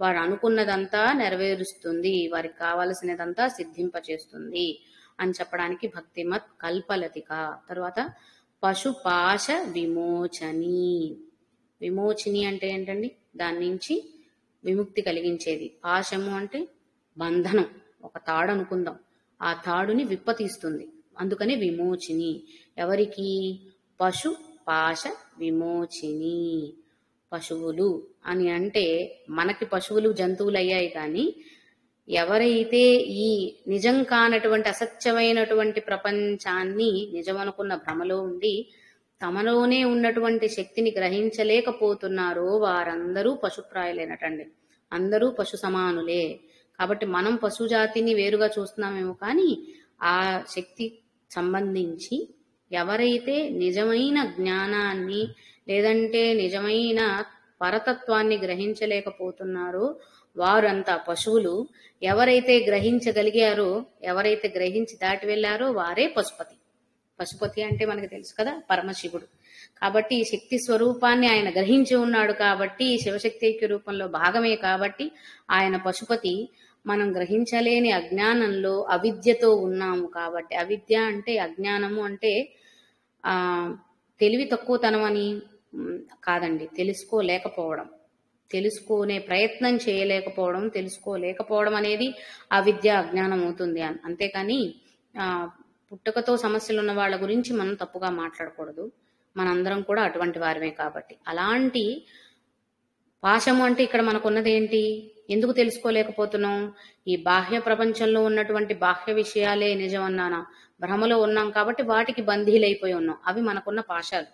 వారు అనుకున్నదంతా నెరవేరుస్తుంది, వారికి కావలసినదంతా సిద్ధింపచేస్తుంది అని చెప్పడానికి భక్తిమత్ కల్పలతిక. తర్వాత పశుపాశ విమోచని. విమోచిని అంటే ఏంటండి? దాని నుంచి విముక్తి కలిగించేది. పాశము అంటే బంధనం, ఒక తాడు అనుకుందాం, ఆ తాడుని విప్పతీస్తుంది, అందుకని విమోచిని. ఎవరికి? పశు పాశ విమోచిని. పశువులు అని అంటే మనకి పశువులు జంతువులు అయ్యాయి, కానీ ఎవరైతే ఈ నిజం కానటువంటి అసత్యమైనటువంటి ప్రపంచాన్ని నిజమనుకున్న భ్రమలో ఉండి తమలోనే ఉన్నటువంటి శక్తిని గ్రహించలేకపోతున్నారో వారందరూ పశుప్రాయులేనటండి. అందరూ పశు సమానులే. కాబట్టి మనం పశుజాతిని వేరుగా చూస్తున్నామేమో, కానీ ఆ శక్తి సంబంధించి ఎవరైతే నిజమైన జ్ఞానాన్ని లేదంటే నిజమైన పరతత్వాన్ని గ్రహించలేకపోతున్నారో వారంతా పశువులు. ఎవరైతే గ్రహించగలిగారో, ఎవరైతే గ్రహించి దాటి వెళ్లారో వారే పశుపతి. పశుపతి అంటే మనకు తెలుసు కదా, పరమశివుడు. కాబట్టి ఈ శక్తి స్వరూపాన్ని ఆయన గ్రహించి ఉన్నాడు కాబట్టి, శివశక్తి ఐక్య రూపంలో భాగమే కాబట్టి ఆయన పశుపతి. మనం గ్రహించలేని అజ్ఞానంలో అవిద్యతో ఉన్నాము కాబట్టి, అవిద్య అంటే అజ్ఞానము అంటే తెలివి తక్కువతనం అని కాదండి, తెలుసుకోలేకపోవడం, తెలుసుకునే ప్రయత్నం చేయలేకపోవడం, తెలుసుకోలేకపోవడం అనేది అవిద్య, అజ్ఞానం అవుతుంది. అంతేకాని పుట్టుకతో సమస్యలు ఉన్న వాళ్ళ గురించి మనం తప్పుగా మాట్లాడకూడదు. మనందరం కూడా అటువంటి వారమే కాబట్టి. అలాంటి పాశము అంటే ఇక్కడ మనకున్నది ఏంటి? ఎందుకు తెలుసుకోలేకపోతున్నాం? ఈ బాహ్య ప్రపంచంలో ఉన్నటువంటి బాహ్య విషయాలే నిజం అన్నానా భ్రమలో ఉన్నాం కాబట్టి వాటికి బందీలైపోయి ఉన్నాం. అవి మనకున్న పాశాలు.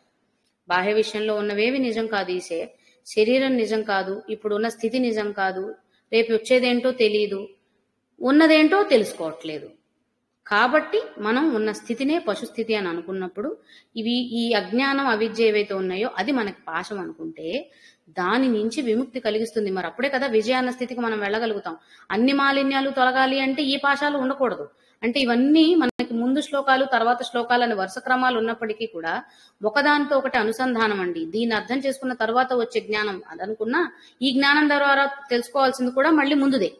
బాహ్య విషయంలో ఉన్నవేవి నిజం కాదు. ఈ శరీరం నిజం కాదు, ఇప్పుడున్న స్థితి నిజం కాదు, రేపు వచ్చేదేంటో తెలియదు, ఉన్నదేంటో తెలుసుకోవట్లేదు. కాబట్టి మనం ఉన్న స్థితినే పశుస్థితి అని అనుకున్నప్పుడు ఈ అజ్ఞానం అవిద్య ఏవైతే ఉన్నాయో అది మనకి పాశం అనుకుంటే దాని నుంచి విముక్తి కలిగిస్తుంది. మరి అప్పుడే కదా విజయాన్న స్థితికి మనం వెళ్ళగలుగుతాం. అన్ని మాలిన్యాలు తొలగాలి అంటే ఈ పాశాలు ఉండకూడదు. అంటే ఇవన్నీ మనకి ముందు శ్లోకాలు తర్వాత శ్లోకాలు అనే వరుస క్రమాలు ఉన్నప్పటికీ కూడా ఒకదానితో ఒకటి అనుసంధానం అండి. దీన్ని అర్థం చేసుకున్న తర్వాత వచ్చే జ్ఞానం అదనుకున్నా ఈ జ్ఞానం ద్వారా తెలుసుకోవాల్సింది కూడా మళ్ళీ ముందుదే.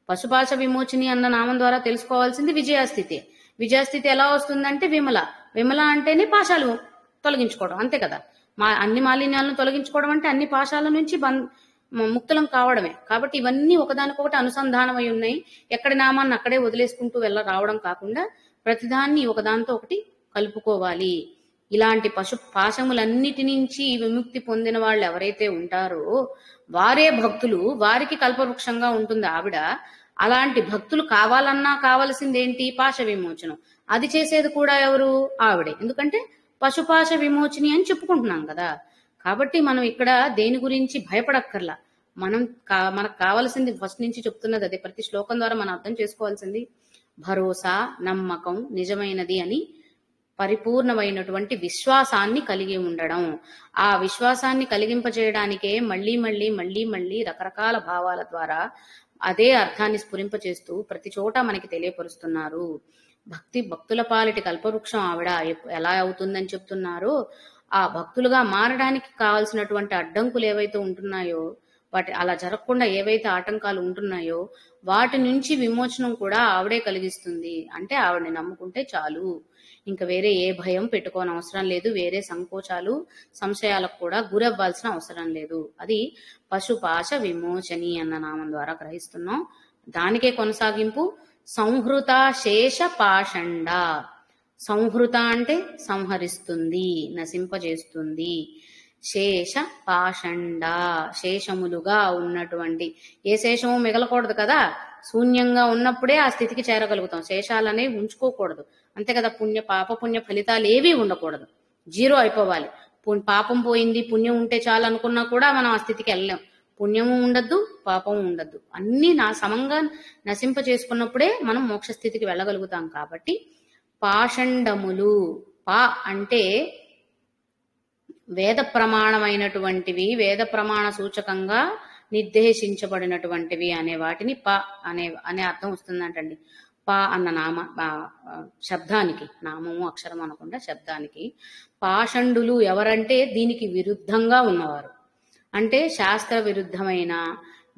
పశుపాశ విమోచిని అన్న నామం ద్వారా తెలుసుకోవాల్సింది విజయస్థితి. విజయస్థితి ఎలా వస్తుందంటే విమల. విమల అంటేనే పాశాలు తొలగించుకోవడం, అంతే కదా. అన్ని మాలిన్యాలను తొలగించుకోవడం అంటే అన్ని పాశాల నుంచి ముక్తులం కావడమే. కాబట్టి ఇవన్నీ ఒకదానికొకటి అనుసంధానం అయి ఉన్నాయి. ఎక్కడి నామాన్ని అక్కడే వదిలేసుకుంటూ రావడం కాకుండా ప్రతిదాన్ని ఒకదానితో ఒకటి కలుపుకోవాలి. ఇలాంటి పాశములన్నిటి నుంచి విముక్తి పొందిన వాళ్ళు ఎవరైతే ఉంటారో వారే భక్తులు. వారికి కల్పవృక్షంగా ఉంటుంది ఆవిడ. అలాంటి భక్తులు కావాలన్నా కావలసిందేంటి? పాశ విమోచనం. అది చేసేది కూడా ఎవరు? ఆవిడే. ఎందుకంటే పశుపాశ విమోచని అని చెప్పుకుంటున్నాం కదా. కాబట్టి మనం ఇక్కడ దేని గురించి భయపడక్కర్లా. మనకు కావాల్సింది ఫస్ట్ నుంచి చెప్తున్నది అదే. ప్రతి శ్లోకం ద్వారా మనం అర్థం చేసుకోవాల్సింది భరోసా, నమ్మకం, నిజమైనది అని పరిపూర్ణమైనటువంటి విశ్వాసాన్ని కలిగి ఉండడం. ఆ విశ్వాసాన్ని కలిగింపజేయడానికే మళ్ళీ మళ్ళీ మళ్ళీ మళ్ళీ రకరకాల భావాల ద్వారా అదే అర్థాన్ని స్ఫురింపచేస్తూ ప్రతి చోట మనకి తెలియపరుస్తున్నారు. భక్తుల పాలిటి కల్పవృక్షం ఆవిడ ఎలా అవుతుందని చెప్తున్నారో ఆ భక్తులుగా మారడానికి కావాల్సినటువంటి అడ్డంకులు ఏవైతే ఉంటున్నాయో, వాటి అలా జరగకుండా ఏవైతే ఆటంకాలు ఉంటున్నాయో వాటి నుంచి విమోచనం కూడా ఆవిడే కలిగిస్తుంది. అంటే ఆవిడని నమ్ముకుంటే చాలు, ఇంకా వేరే ఏ భయం పెట్టుకోని అవసరం లేదు, వేరే సంకోచాలు సంశయాలకు కూడా గురవ్వాల్సిన అవసరం లేదు. అది పశుపాశ విమోచని అన్న నామం ద్వారా గ్రహిస్తున్నాం. దానికే కొనసాగింపు సంహృత శేష పాషండ. సంహృత అంటే సంహరిస్తుంది, నశింపజేస్తుంది. శేష పాషండ, శేషములుగా ఉన్నటువంటి, ఏ శేషము మిగలకూడదు కదా. శూన్యంగా ఉన్నప్పుడే ఆ స్థితికి చేరగలుగుతాం. శేషాలనే ఉంచుకోకూడదు, అంతే కదా. పాప పుణ్య ఫలితాలు ఏవి ఉండకూడదు, జీరో అయిపోవాలి. పాపం పోయింది, పుణ్యం ఉంటే చాలు అనుకున్నా కూడా మనం ఆ స్థితికి వెళ్ళలేం. పుణ్యము ఉండద్దు, పాపము ఉండద్దు, అన్నీ సమంగా నశింప చేసుకున్నప్పుడే మనం మోక్ష స్థితికి వెళ్ళగలుగుతాం. కాబట్టి పాషండములు, పా అంటే వేద ప్రమాణమైనటువంటివి, వేద ప్రమాణ సూచకంగా నిర్దేశించబడినటువంటివి అనే వాటిని ప అనే అర్థం వస్తుందంటండి. ప అన్న శబ్దానికి, నామము అక్షరం అనకుండా శబ్దానికి పాషండులు ఎవరంటే దీనికి విరుద్ధంగా ఉన్నవారు. అంటే శాస్త్ర విరుద్ధమైన,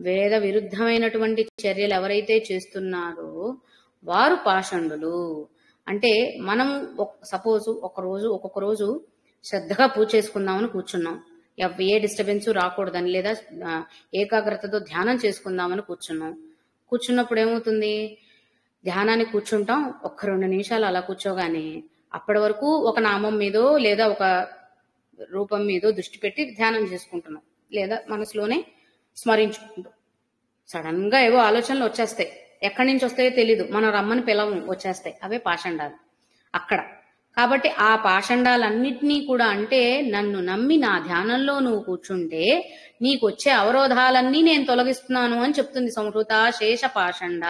వేద విరుద్ధమైనటువంటి చర్యలు ఎవరైతే చేస్తున్నారో వారు పాషండులు. అంటే మనం సపోజ్ ఒక్కొక్క రోజు శ్రద్ధగా పూజ చేసుకుందామని కూర్చున్నాం, ఏ డిస్టర్బెన్స్ రాకూడదని, లేదా ఏకాగ్రతతో ధ్యానం చేసుకుందామని కూర్చున్నప్పుడు ఏమవుతుంది, ధ్యానానికి కూర్చుంటాం, 1-2 నిమిషాలు అలా కూర్చోగానే అప్పటి వరకు ఒక నామం మీదో లేదా ఒక రూపం మీదో దృష్టి పెట్టి ధ్యానం చేసుకుంటున్నాం, లేదా మనసులోనే స్మరించుకుంటాం. సడన్ గా ఏవో ఆలోచనలు వచ్చేస్తాయి, ఎక్కడి నుంచి వస్తాయో తెలీదు, మనం రమ్మని పిలవం, వచ్చేస్తాయి. అవే పాషండాలు అక్కడ. కాబట్టి ఆ పాషండాలన్నిటినీ కూడా, అంటే నన్ను నమ్మి నా ధ్యానంలో నువ్వు కూర్చుంటే నీకు వచ్చే అవరోధాలన్నీ నేను తొలగిస్తున్నాను అని చెప్తుంది సంహృత శేష పాషండ.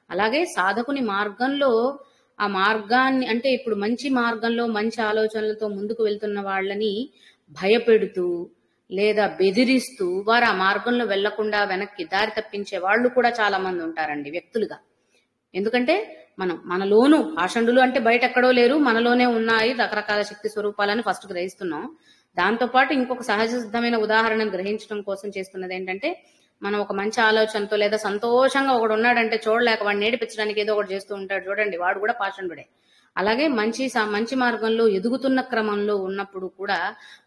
అలాగే సాధకుని మార్గంలో, ఆ మార్గాన్ని అంటే ఇప్పుడు మంచి మార్గంలో మంచి ఆలోచనలతో ముందుకు వెళ్తున్న వాళ్ళని భయపెడుతూ లేదా బెదిరిస్తూ వారు ఆ మార్గంలో వెళ్లకుండా వెనక్కి దారి తప్పించే వాళ్ళు కూడా చాలా మంది ఉంటారండి వ్యక్తులుగా. ఎందుకంటే మనలోనూ పాషండులు అంటే బయట ఎక్కడో లేరు, మనలోనే ఉన్నాయి రకరకాల శక్తి స్వరూపాలని ఫస్ట్ గ్రహిస్తున్నాం. దాంతోపాటు ఇంకొక సహజ సిద్ధమైన ఉదాహరణను గ్రహించడం కోసం చేస్తున్నది ఏంటంటే, మనం ఒక మంచి ఆలోచనతో లేదా సంతోషంగా ఒకడు ఉన్నాడంటే చూడలేక వాడిని నేడిపించడానికి ఏదో ఒకటి చేస్తూ ఉంటాడు చూడండి, వాడు కూడా పాషండుడే. అలాగే మంచి మార్గంలో ఎదుగుతున్న క్రమంలో ఉన్నప్పుడు కూడా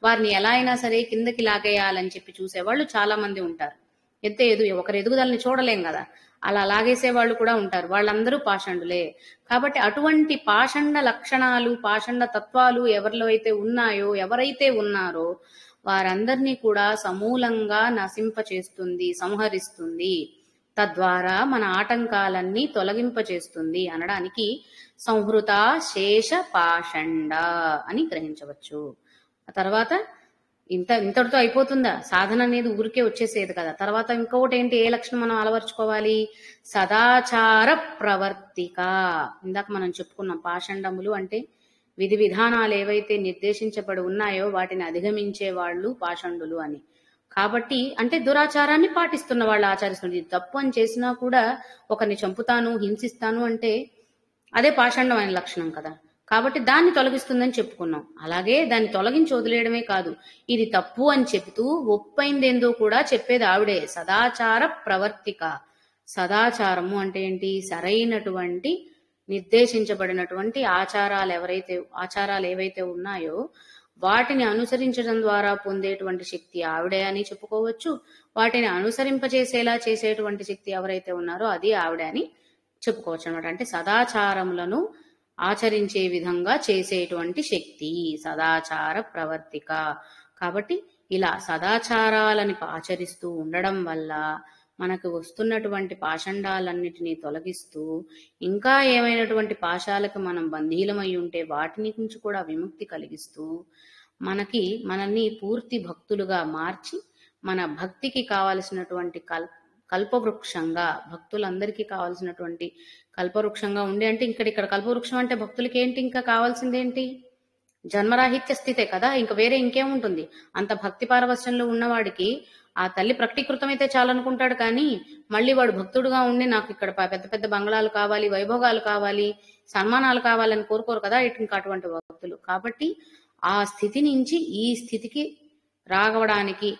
వారిని ఎలా అయినా సరే కిందకి లాగేయాలని చెప్పి చూసేవాళ్ళు చాలా మంది ఉంటారు. ఒకరి ఎదుగుదలని చూడలేం కదా, అలా లాగేసే వాళ్ళు కూడా ఉంటారు. వాళ్ళందరూ పాషండులే. కాబట్టి అటువంటి పాషండ లక్షణాలు, పాషండ తత్వాలు ఎవరైతే ఉన్నారో వారందరినీ కూడా సమూలంగా నశింపచేస్తుంది, సంహరిస్తుంది. తద్వారా మన ఆటంకాలన్నీ తొలగింపచేస్తుంది అనడానికి సంహృత శేష పాషండ అని గ్రహించవచ్చు. ఆ తర్వాత ఇంతటితో అయిపోతుందా? సాధన అనేది ఊరికే వచ్చేసేది కదా. తర్వాత ఇంకొకటి ఏంటి, ఏ లక్షణం మనం అలవర్చుకోవాలి? సదాచార ప్రవర్తిక. ఇందాక మనం చెప్పుకున్నాం, పాషండములు అంటే విధి విధానాలు ఏవైతే నిర్దేశించబడి ఉన్నాయో వాటిని అధిగమించే వాళ్ళు పాషండులు అని. కాబట్టి అంటే దురాచారాన్ని పాటిస్తున్న వాళ్ళు ఆచరిస్తుంది. తప్పు అని చేసినా కూడా ఒకరిని చంపుతాను, హింసిస్తాను అంటే అదే పాషండమైన లక్షణం కదా. కాబట్టి దాన్ని తొలగిస్తుందని చెప్పుకున్నాం. అలాగే దాన్ని తొలగించి వదిలేయడమే కాదు, ఇది తప్పు అని చెబుతూ ఒప్పైందేందో కూడా చెప్పేది ఆవిడే. సదాచార ప్రవర్తిక. సదాచారము అంటే ఏంటి? సరైనటువంటి నిర్దేశించబడినటువంటి ఆచారాలు ఏవైతే ఉన్నాయో వాటిని అనుసరించడం ద్వారా పొందేటువంటి శక్తి ఆవిడే అని చెప్పుకోవచ్చు. వాటిని అనుసరింపజేసేలా చేసేటువంటి శక్తి ఎవరైతే ఉన్నారో అది ఆవిడే అని చెప్పుకోవచ్చు అనమాట. అంటే సదాచారములను ఆచరించే విధంగా చేసేటువంటి శక్తి సదాచార ప్రవర్తిక. కాబట్టి ఇలా సదాచారాలని ఆచరిస్తూ ఉండడం వల్ల మనకు వస్తున్నటువంటి పాషండాలన్నిటినీ తొలగిస్తూ, ఇంకా ఏమైనటువంటి పాశాలకు మనం బంధీలమై ఉంటే వాటిని నుంచి కూడా విముక్తి కలిగిస్తూ, మనల్ని పూర్తి భక్తులుగా మార్చి, మన భక్తికి కావలసినటువంటి కల్పవృక్షంగా, భక్తులందరికీ కావాల్సినటువంటి కల్పవృక్షంగా ఉండి, అంటే ఇక్కడ కల్పవృక్షం అంటే భక్తులకి ఏంటి, ఇంకా కావాల్సిందేంటి? జన్మరాహిత్య స్థితే కదా, ఇంకా వేరే ఇంకేముంటుంది? అంత భక్తి పారవశ్యంలో ఉన్నవాడికి ఆ తల్లి ప్రకటీకృతమైతే చాలనుకుంటాడు, కానీ మళ్ళీ వాడు భక్తుడుగా ఉండి నాకు ఇక్కడ పెద్ద పెద్ద బంగ్లాలు కావాలి, వైభోగాలు కావాలి, సన్మానాలు కావాలని కోరుకోరు కదా ఇంకా అటువంటి భక్తులు. కాబట్టి ఆ స్థితి నుంచి ఈ స్థితికి రావడానికి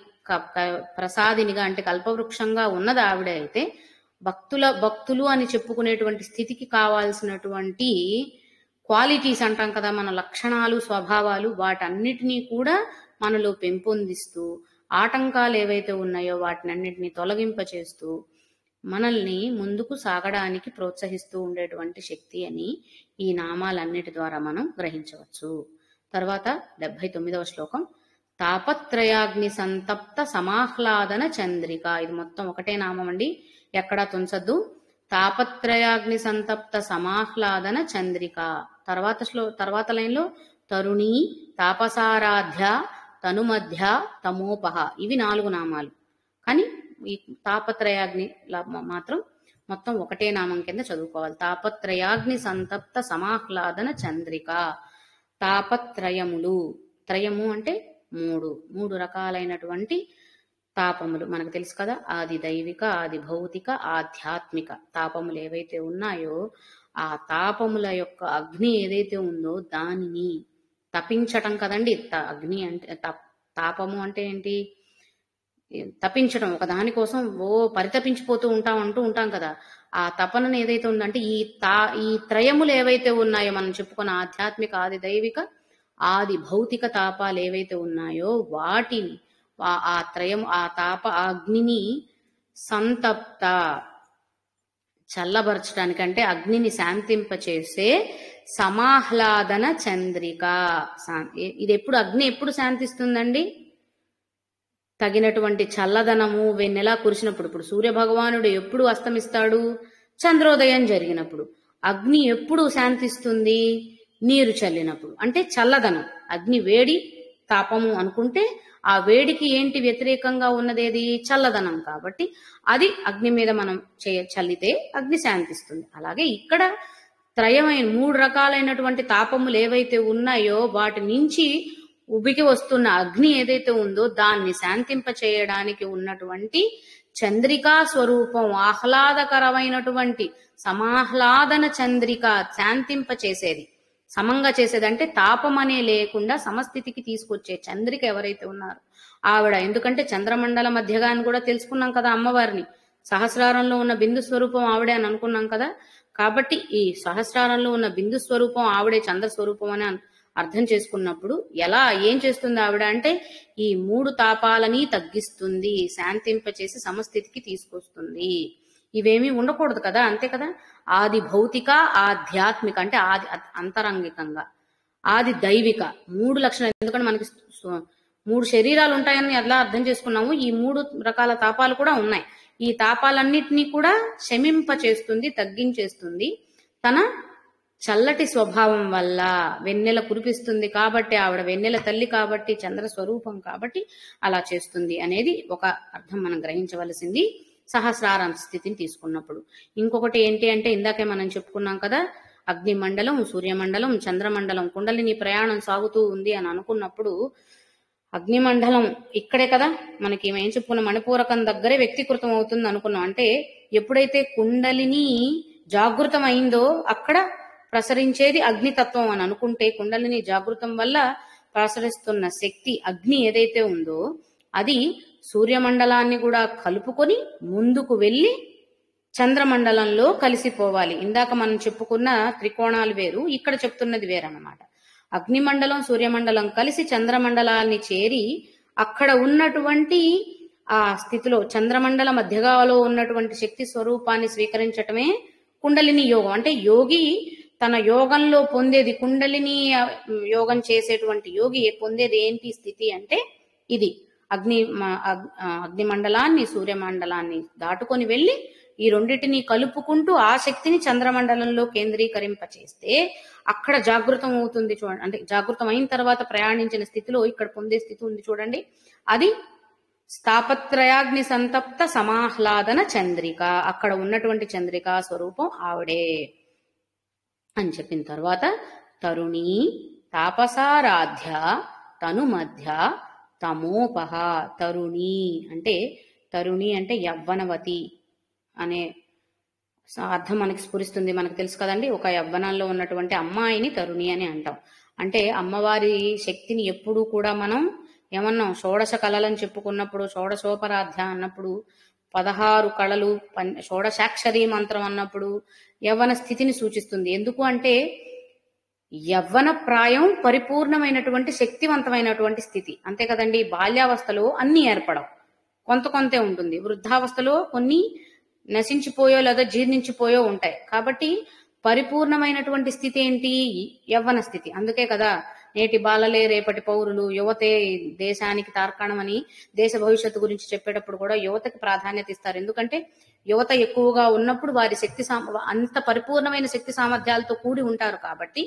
ప్రసాదినిగా, అంటే కల్పవృక్షంగా ఉన్నది ఆవిడే అయితే, భక్తులు అని చెప్పుకునేటువంటి స్థితికి కావాల్సినటువంటి క్వాలిటీస్ అంటాం కదా, మన లక్షణాలు, స్వభావాలు, వాటన్నిటినీ కూడా మనలో పెంపొందిస్తూ, ఆటంకాలు ఏవైతే ఉన్నాయో వాటినన్నిటినీ తొలగింపచేస్తూ మనల్ని ముందుకు సాగడానికి ప్రోత్సహిస్తూ ఉండేటువంటి శక్తి అని ఈ నామాలన్నిటి ద్వారా మనం గ్రహించవచ్చు. తర్వాత 79వ శ్లోకం, తాపత్రయాగ్ని సంతప్త సమాహ్లాదన చంద్రిక. ఇది మొత్తం ఒకటే నామం అండి, ఎక్కడా తుంచద్దు. తాపత్రయాగ్ని సంతప్త సమాహ్లాదన చంద్రిక. తర్వాత లైన్లో తరుణీ తాపసారాధ్య తనుమధ్య తమోపహ, ఇవి 4 నామాలు. కానీ ఈ తాపత్రయాగ్ని మాత్రం మొత్తం ఒకటే నామం కింద చదువుకోవాలి. తాపత్రయాగ్ని సంతప్త సమాహ్లాదన చంద్రిక. తాపత్రయములు, త్రయము అంటే మూడు రకాలైనటువంటి తాపములు మనకు తెలుసు కదా. ఆది దైవిక, ఆది భౌతిక, ఆధ్యాత్మిక తాపములు ఏవైతే ఉన్నాయో ఆ తాపముల యొక్క అగ్ని ఏదైతే ఉందో దానిని తపించటం కదండి. అగ్ని అంటే తాపము అంటే ఏంటి? తపించడం, ఒక దానికోసం పరితపించిపోతూ అంటూ ఉంటాం కదా. ఆ తపనను ఏదైతే ఉందంటే ఈ త్రయములు ఏవైతే ఉన్నాయో మనం చెప్పుకున్న ఆధ్యాత్మిక, ఆది దైవిక, ఆది భౌతిక తాపాలు ఏవైతే ఉన్నాయో వాటిని ఆ త్రయం, ఆ తాప అగ్నిని సంతప్త చల్లబరచడానికంటే అగ్నిని శాంతింపచేసే సమాహ్లాదన చంద్రిక. ఇది అగ్ని ఎప్పుడు శాంతిస్తుందండి? తగినటువంటి చల్లదనము వెన్నెలా కురిసినప్పుడు. ఇప్పుడు సూర్య భగవానుడు ఎప్పుడు అస్తమిస్తాడు? చంద్రోదయం జరిగినప్పుడు. అగ్ని ఎప్పుడు శాంతిస్తుంది? నీరు చల్లినప్పుడు. అంటే చల్లదనం. అగ్ని వేడి తాపము అనుకుంటే ఆ వేడికి ఏంటి వ్యతిరేకంగా ఉన్నదేది? చల్లదనం. కాబట్టి అది అగ్ని మీద మనం చల్లితే అగ్ని శాంతిస్తుంది. అలాగే ఇక్కడ త్రయమైన 3 రకాలైనటువంటి తాపములు ఏవైతే ఉన్నాయో వాటి నుంచి ఉబికి వస్తున్న అగ్ని ఏదైతే ఉందో దాన్ని శాంతింప చేయడానికి ఉన్నటువంటి చంద్రికా స్వరూపం, ఆహ్లాదకరమైనటువంటి సమాహ్లాదన చంద్రిక, శాంతింప చేసేది, సమంగా చేసేది. అంటే తాపం అనే లేకుండా సమస్థితికి తీసుకొచ్చే చంద్రిక ఎవరైతే ఉన్నారో ఆవిడ. ఎందుకంటే చంద్రమండల మధ్యగా అని కూడా తెలుసుకున్నాం కదా అమ్మవారిని. సహస్రారంలో ఉన్న బిందు స్వరూపం ఆవిడే అని అనుకున్నాం కదా. కాబట్టి ఈ సహస్రారంలో ఉన్న బిందు స్వరూపం ఆవిడే చంద్ర స్వరూపం అని అర్థం చేసుకున్నప్పుడు ఏం చేస్తుంది ఆవిడ అంటే ఈ 3 తాపాలని తగ్గిస్తుంది, శాంతింపచేసి సమస్థితికి తీసుకొస్తుంది. ఇవేమీ ఉండకూడదు కదా, అంతే కదా. ఆది భౌతిక, ఆధ్యాత్మిక అంటే ఆది అంతరంగికంగా, ఆది దైవిక 3 లక్షణాలు. ఎందుకంటే మనకి 3 శరీరాలు ఉంటాయని ఎలా అర్థం చేసుకున్నాము, ఈ 3 రకాల తాపాలు కూడా ఉన్నాయి. ఈ తాపాలన్నిటినీ కూడా శమింప చేస్తుంది, తగ్గించేస్తుంది. తన చల్లటి స్వభావం వల్ల వెన్నెల కురిపిస్తుంది కాబట్టి, ఆవిడ వెన్నెల తల్లి కాబట్టి, చంద్ర స్వరూపం కాబట్టి అలా చేస్తుంది అనేది ఒక అర్థం మనం గ్రహించవలసింది సహస్రారం స్థితిని తీసుకున్నప్పుడు. ఇంకొకటి ఏంటి అంటే ఇందాకే మనం చెప్పుకున్నాం కదా, అగ్నిమండలం, సూర్యమండలం, చంద్రమండలం కుండలిని ప్రయాణం సాగుతూ ఉంది అని అనుకున్నప్పుడు అగ్నిమండలం ఇక్కడే కదా మనకి ఏం చెప్పుకున్న మణిపూరకం దగ్గరే వ్యక్తీకృతం అవుతుంది అనుకున్నాం. అంటే ఎప్పుడైతే కుండలిని జాగృతం అయిందో అక్కడ ప్రసరించేది అగ్నితత్వం అని అనుకుంటే, కుండలిని జాగృతం వల్ల ప్రసరిస్తున్న శక్తి అగ్ని ఏదైతే ఉందో అది సూర్యమండలాన్ని కూడా కలుపుకొని ముందుకు వెళ్ళి చంద్రమండలంలో కలిసిపోవాలి. ఇందాక మనం చెప్పుకున్న త్రికోణాలు వేరు, ఇక్కడ చెప్తున్నది వేరన్నమాట. అగ్నిమండలం, సూర్యమండలం కలిసి చంద్రమండలాన్ని చేరి అక్కడ ఉన్నటువంటి ఆ స్థితిలో చంద్రమండల మధ్యగాలో ఉన్నటువంటి శక్తి స్వరూపాన్ని స్వీకరించటమే కుండలిని యోగం. అంటే యోగి తన యోగంలో పొందేది, కుండలిని యోగం చేసేటువంటి యోగి పొందేది ఏంటి స్థితి అంటే ఇది. అగ్నిమండలాన్ని, సూర్యమండలాన్ని దాటుకొని వెళ్ళి ఈ రెండింటిని కలుపుకుంటూ ఆ శక్తిని చంద్రమండలంలో కేంద్రీకరింపచేస్తే అక్కడ జాగృతం అవుతుంది. చూడండి, అంటే జాగృతం అయిన తర్వాత ప్రయాణించిన స్థితిలో ఇక్కడ పొందే స్థితి ఉంది చూడండి, అది తాపత్రయాగ్ని సంతప్త సమాహ్లాదన చంద్రిక. అక్కడ ఉన్నటువంటి చంద్రికా స్వరూపం ఆవిడే అని చెప్పిన తర్వాత తరుణి తాపసారాధ్య తను మధ్య తమోపహ. తరుణి అంటే యవ్వనవతి అనే అర్థం మనకి స్ఫురిస్తుంది. మనకు తెలుసు కదండి, ఒక యవ్వనంలో ఉన్నటువంటి అమ్మాయిని తరుణి అని అంటాం. అంటే అమ్మవారి శక్తిని ఎప్పుడూ కూడా మనం ఏమన్నాం, షోడశ కళలని చెప్పుకున్నప్పుడు, షోడశోపరాధ్య అన్నప్పుడు, 16 కళలు, షోడశాక్షరీ మంత్రం అన్నప్పుడు యవ్వన స్థితిని సూచిస్తుంది. ఎందుకు అంటే యవ్వన ప్రాయం పరిపూర్ణమైనటువంటి శక్తివంతమైనటువంటి స్థితి, అంతే కదండి. బాల్యావస్థలో అన్ని ఏర్పడవు, కొంతే ఉంటుంది. వృద్ధావస్థలో కొన్ని నశించిపోయో లేదా జీర్ణించిపోయో ఉంటాయి. కాబట్టి పరిపూర్ణమైనటువంటి స్థితి ఏంటి? యవ్వన స్థితి. అందుకే కదా నేటి బాలలే రేపటి పౌరులు, యువతే దేశానికి తార్కాణం అని దేశ భవిష్యత్తు గురించి చెప్పేటప్పుడు కూడా యువతకి ప్రాధాన్యత ఇస్తారు. ఎందుకంటే యువత ఎక్కువగా ఉన్నప్పుడు వారి శక్తి అంత పరిపూర్ణమైన శక్తి సామర్థ్యాలతో కూడి ఉంటారు. కాబట్టి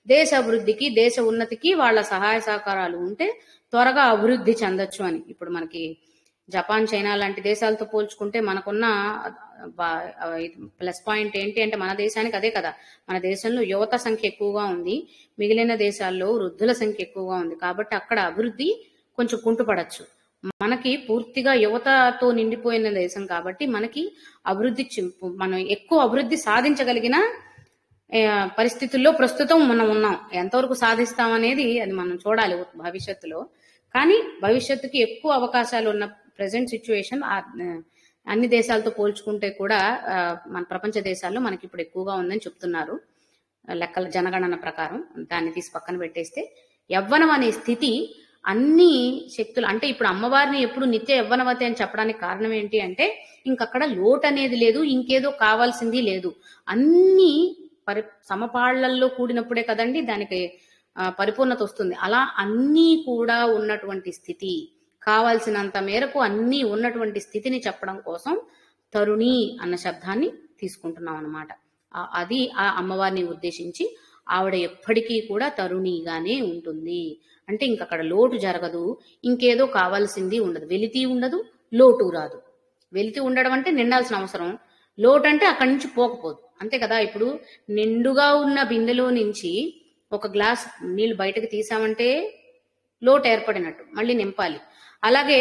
దేశ అభివృద్ధికి దేశ ఉన్నతికి వాళ్ళ సహాయ సహకారాలు ఉంటే త్వరగా అభివృద్ధి చెందొచ్చు అని. ఇప్పుడు మనకి జపాన్, చైనా లాంటి దేశాలతో పోల్చుకుంటే మనకున్న ప్లస్ పాయింట్ ఏంటి అంటే మన దేశానికి అదే కదా. మన దేశంలో యువత సంఖ్య ఎక్కువగా ఉంది, మిగిలిన దేశాల్లో వృద్ధుల సంఖ్య ఎక్కువగా ఉంది. కాబట్టి అక్కడ అభివృద్ధి కొంచెం కుంటుపడచ్చు. మనకి పూర్తిగా యువతతో నిండిపోయిన దేశం కాబట్టి మనకి మనం ఎక్కువ అభివృద్ధి సాధించగలిగిన పరిస్థితుల్లో ప్రస్తుతం మనం ఉన్నాం. ఎంతవరకు సాధిస్తాం అనేది అది మనం చూడాలి భవిష్యత్తులో. కానీ భవిష్యత్తుకి ఎక్కువ అవకాశాలు ఉన్న ప్రెసెంట్ సిచ్యువేషన్ అన్ని దేశాలతో పోల్చుకుంటే కూడా మన ప్రపంచ దేశాల్లో మనకి ఇప్పుడు ఎక్కువగా ఉందని చెప్తున్నారు లెక్కల జనగణన ప్రకారం. దాన్ని తీసి పక్కన పెట్టేస్తే యవ్వనం అనే స్థితి అన్ని శక్తులు అంటే ఇప్పుడు అమ్మవారిని ఎప్పుడు నిత్య యవ్వనవతి అని చెప్పడానికి కారణం ఏంటి అంటే ఇంకక్కడ లోటు అనేది లేదు, ఇంకేదో కావాల్సింది లేదు. అన్ని సమపాళ్లల్లో కూడినప్పుడే కదండి దానికి పరిపూర్ణత వస్తుంది. అలా అన్నీ కూడా ఉన్నటువంటి స్థితి, కావాల్సినంత మేరకు అన్నీ ఉన్నటువంటి స్థితిని చెప్పడం కోసం తరుణి అన్న శబ్దాన్ని తీసుకుంటున్నాం అన్నమాట. అది ఆ అమ్మవారిని ఉద్దేశించి ఆవిడ ఎప్పటికీ కూడా తరుణిగానే ఉంటుంది. అంటే ఇంకక్కడ లోటు జరగదు, ఇంకేదో కావాల్సింది ఉండదు, వెలితి ఉండదు, లోటు రాదు. వెలితి ఉండడం అంటే నిండాల్సిన అవసరం, లోటు అంటే అక్కడి నుంచి పోకపోదు, అంతే కదా. ఇప్పుడు నిండుగా ఉన్న బిందెలో నుంచి ఒక గ్లాస్ నీళ్లు బయటకు తీసామంటే లోటు ఏర్పడినట్టు, మళ్ళీ నింపాలి. అలాగే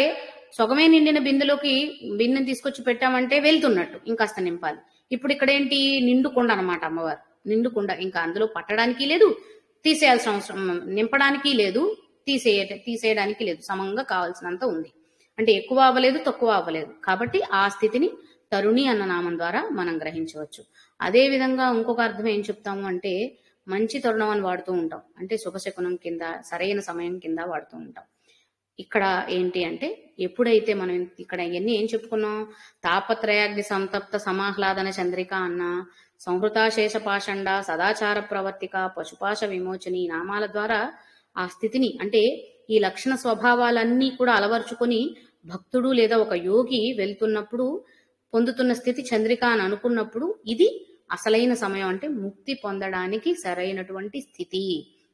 సొగమే నిండిన బిందెని తీసుకొచ్చి పెట్టామంటే వెళ్తున్నట్టు ఇంకాస్త నింపాలి. ఇప్పుడు ఇక్కడ ఏంటి, నిండుకుండ అనమాట అమ్మవారు. నిండుకుండ, ఇంకా అందులో పట్టడానికి లేదు, తీసేయాల్సిన అవసరం, నింపడానికి లేదు, తీసేయడానికి లేదు, సమంగా కావాల్సినంత ఉంది. అంటే ఎక్కువ అవ్వలేదు, తక్కువ అవ్వలేదు. కాబట్టి ఆ స్థితిని తరుణి అన్న నామం ద్వారా మనం గ్రహించవచ్చు. అదే విధంగా ఇంకొక అర్థం ఏం చెప్తాము అంటే మంచి తరుణం అని వాడుతూ ఉంటాం, అంటే శుభశకునం కింద, సరైన సమయం కింద వాడుతూ ఉంటాం. ఇక్కడ ఏంటి అంటే ఎప్పుడైతే మనం ఇక్కడ ఇవన్నీ ఏం చెప్పుకున్నాం, తాపత్రయాగ్ని సంతప్త సమాహ్లాదన చంద్రిక అన్న, సంహృతాశేష పాషండ, సదాచార ప్రవర్తిక, పశుపాశ విమోచని నామాల ద్వారా ఆ స్థితిని అంటే ఈ లక్షణ స్వభావాలన్నీ కూడా అలవర్చుకొని భక్తుడు లేదా ఒక యోగి వెళ్తున్నప్పుడు పొందుతున్న స్థితి చంద్రిక అని అనుకున్నప్పుడు ఇది అసలైన సమయం, అంటే ముక్తి పొందడానికి సరైనటువంటి స్థితి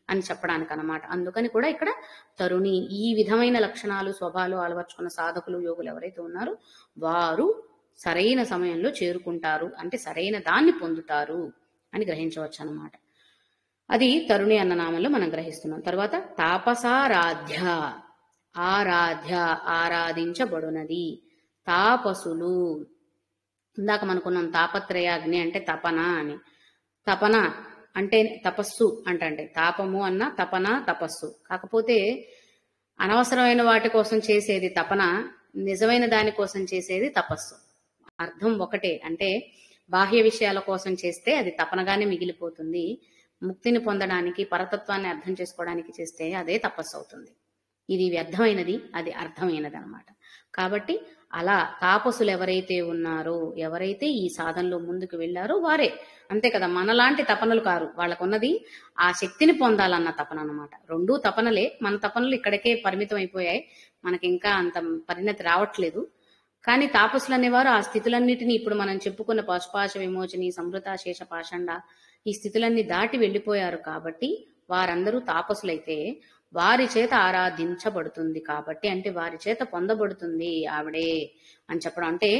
అని చెప్పడానికి అన్నమాట. అందుకని కూడా ఇక్కడ తరుణి ఈ విధమైన లక్షణాలు స్వభావాలు అలవర్చుకున్న సాధకులు యోగులు ఎవరైతే ఉన్నారో వారు సరైన సమయంలో చేరుకుంటారు, అంటే సరైన దాన్ని పొందుతారు అని గ్రహించవచ్చు అన్నమాట. అది తరుణి అన్న నామంలో మనం గ్రహిస్తున్నాం. తర్వాత తాపసారాధ్య, ఆరాధించబడునది. తాపసులు, ఇందాక మనకున్నాం తాపత్రయాగ్ని అంటే తపన అని. తపన అంటే తపస్సు అంటే తాపము అన్న తపన తపస్సు. కాకపోతే అనవసరమైన వాటి కోసం చేసేది తపన, నిజమైన దాని కోసం చేసేది తపస్సు. అర్థం ఒకటే, అంటే బాహ్య విషయాల కోసం చేస్తే అది తపనగానే మిగిలిపోతుంది, ముక్తిని పొందడానికి పరతత్వాన్ని అర్థం చేసుకోవడానికి చేస్తే అదే తపస్సు అవుతుంది. ఇది వ్యర్థమైనది, అది అర్థమైనది అనమాట. కాబట్టి అలా తాపసులు ఎవరైతే ఉన్నారో, ఎవరైతే ఈ సాధనలో ముందుకు వెళ్ళారో వారే, అంతే కదా, మనలాంటి తపనలు కారు, వాళ్ళకున్నది ఆ శక్తిని పొందాలన్న తపన అనమాట. రెండూ తపనలే, మన తపనలు ఇక్కడికే పరిమితం అయిపోయాయి, మనకి ఇంకా అంత పరిణతి రావట్లేదు. కానీ తాపసులు అనేవారు ఆ స్థితులన్నిటినీ ఇప్పుడు మనం చెప్పుకున్న పశుపాశ విమోచని, సంహృతాశేష పాషండ ఈ స్థితులన్నీ దాటి వెళ్ళిపోయారు. కాబట్టి వారందరూ తాపసులైతే వారి చేత ఆరాధించబడుతుంది కాబట్టి, అంటే వారి చేత పొందబడుతుంది ఆవిడే అని చెప్పడం. అంటే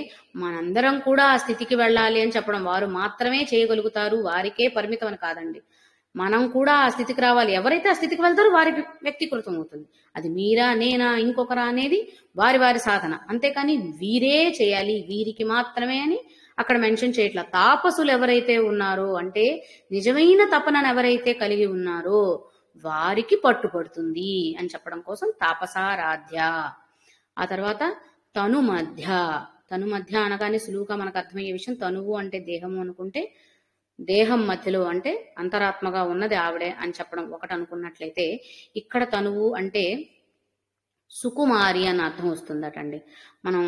మనందరం కూడా ఆ స్థితికి వెళ్ళాలి అని చెప్పడం, వారు మాత్రమే చేయగలుగుతారు, వారికే పరిమితం అని కాదండి. మనం కూడా ఆ స్థితికి రావాలి. ఎవరైతే ఆ స్థితికి వెళ్తారో వారికి వ్యక్తీకృతం అవుతుంది. అది మీరా, నేనా, ఇంకొకరా అనేది వారి వారి సాధన. అంతేకాని వీరే చేయాలి, వీరికి మాత్రమే అని అక్కడ మెన్షన్ చేయట్లా. తాపసులు ఎవరైతే ఉన్నారో, అంటే నిజమైన తపనను ఎవరైతే కలిగి ఉన్నారో వారికి పట్టుపడుతుంది అని చెప్పడం కోసం తాపసారాధ్య. ఆ తర్వాత తను మధ్య అనగానే సులువుగా మనకు అర్థమయ్యే విషయం, తనువు అంటే దేహము అనుకుంటే, దేహం మధ్యలో అంటే అంతరాత్మగా ఉన్నది ఆవిడే అని చెప్పడం ఒకటి అనుకున్నట్లయితే, ఇక్కడ తనువు అంటే సుకుమారి అని అర్థం వస్తుందటండి. మనం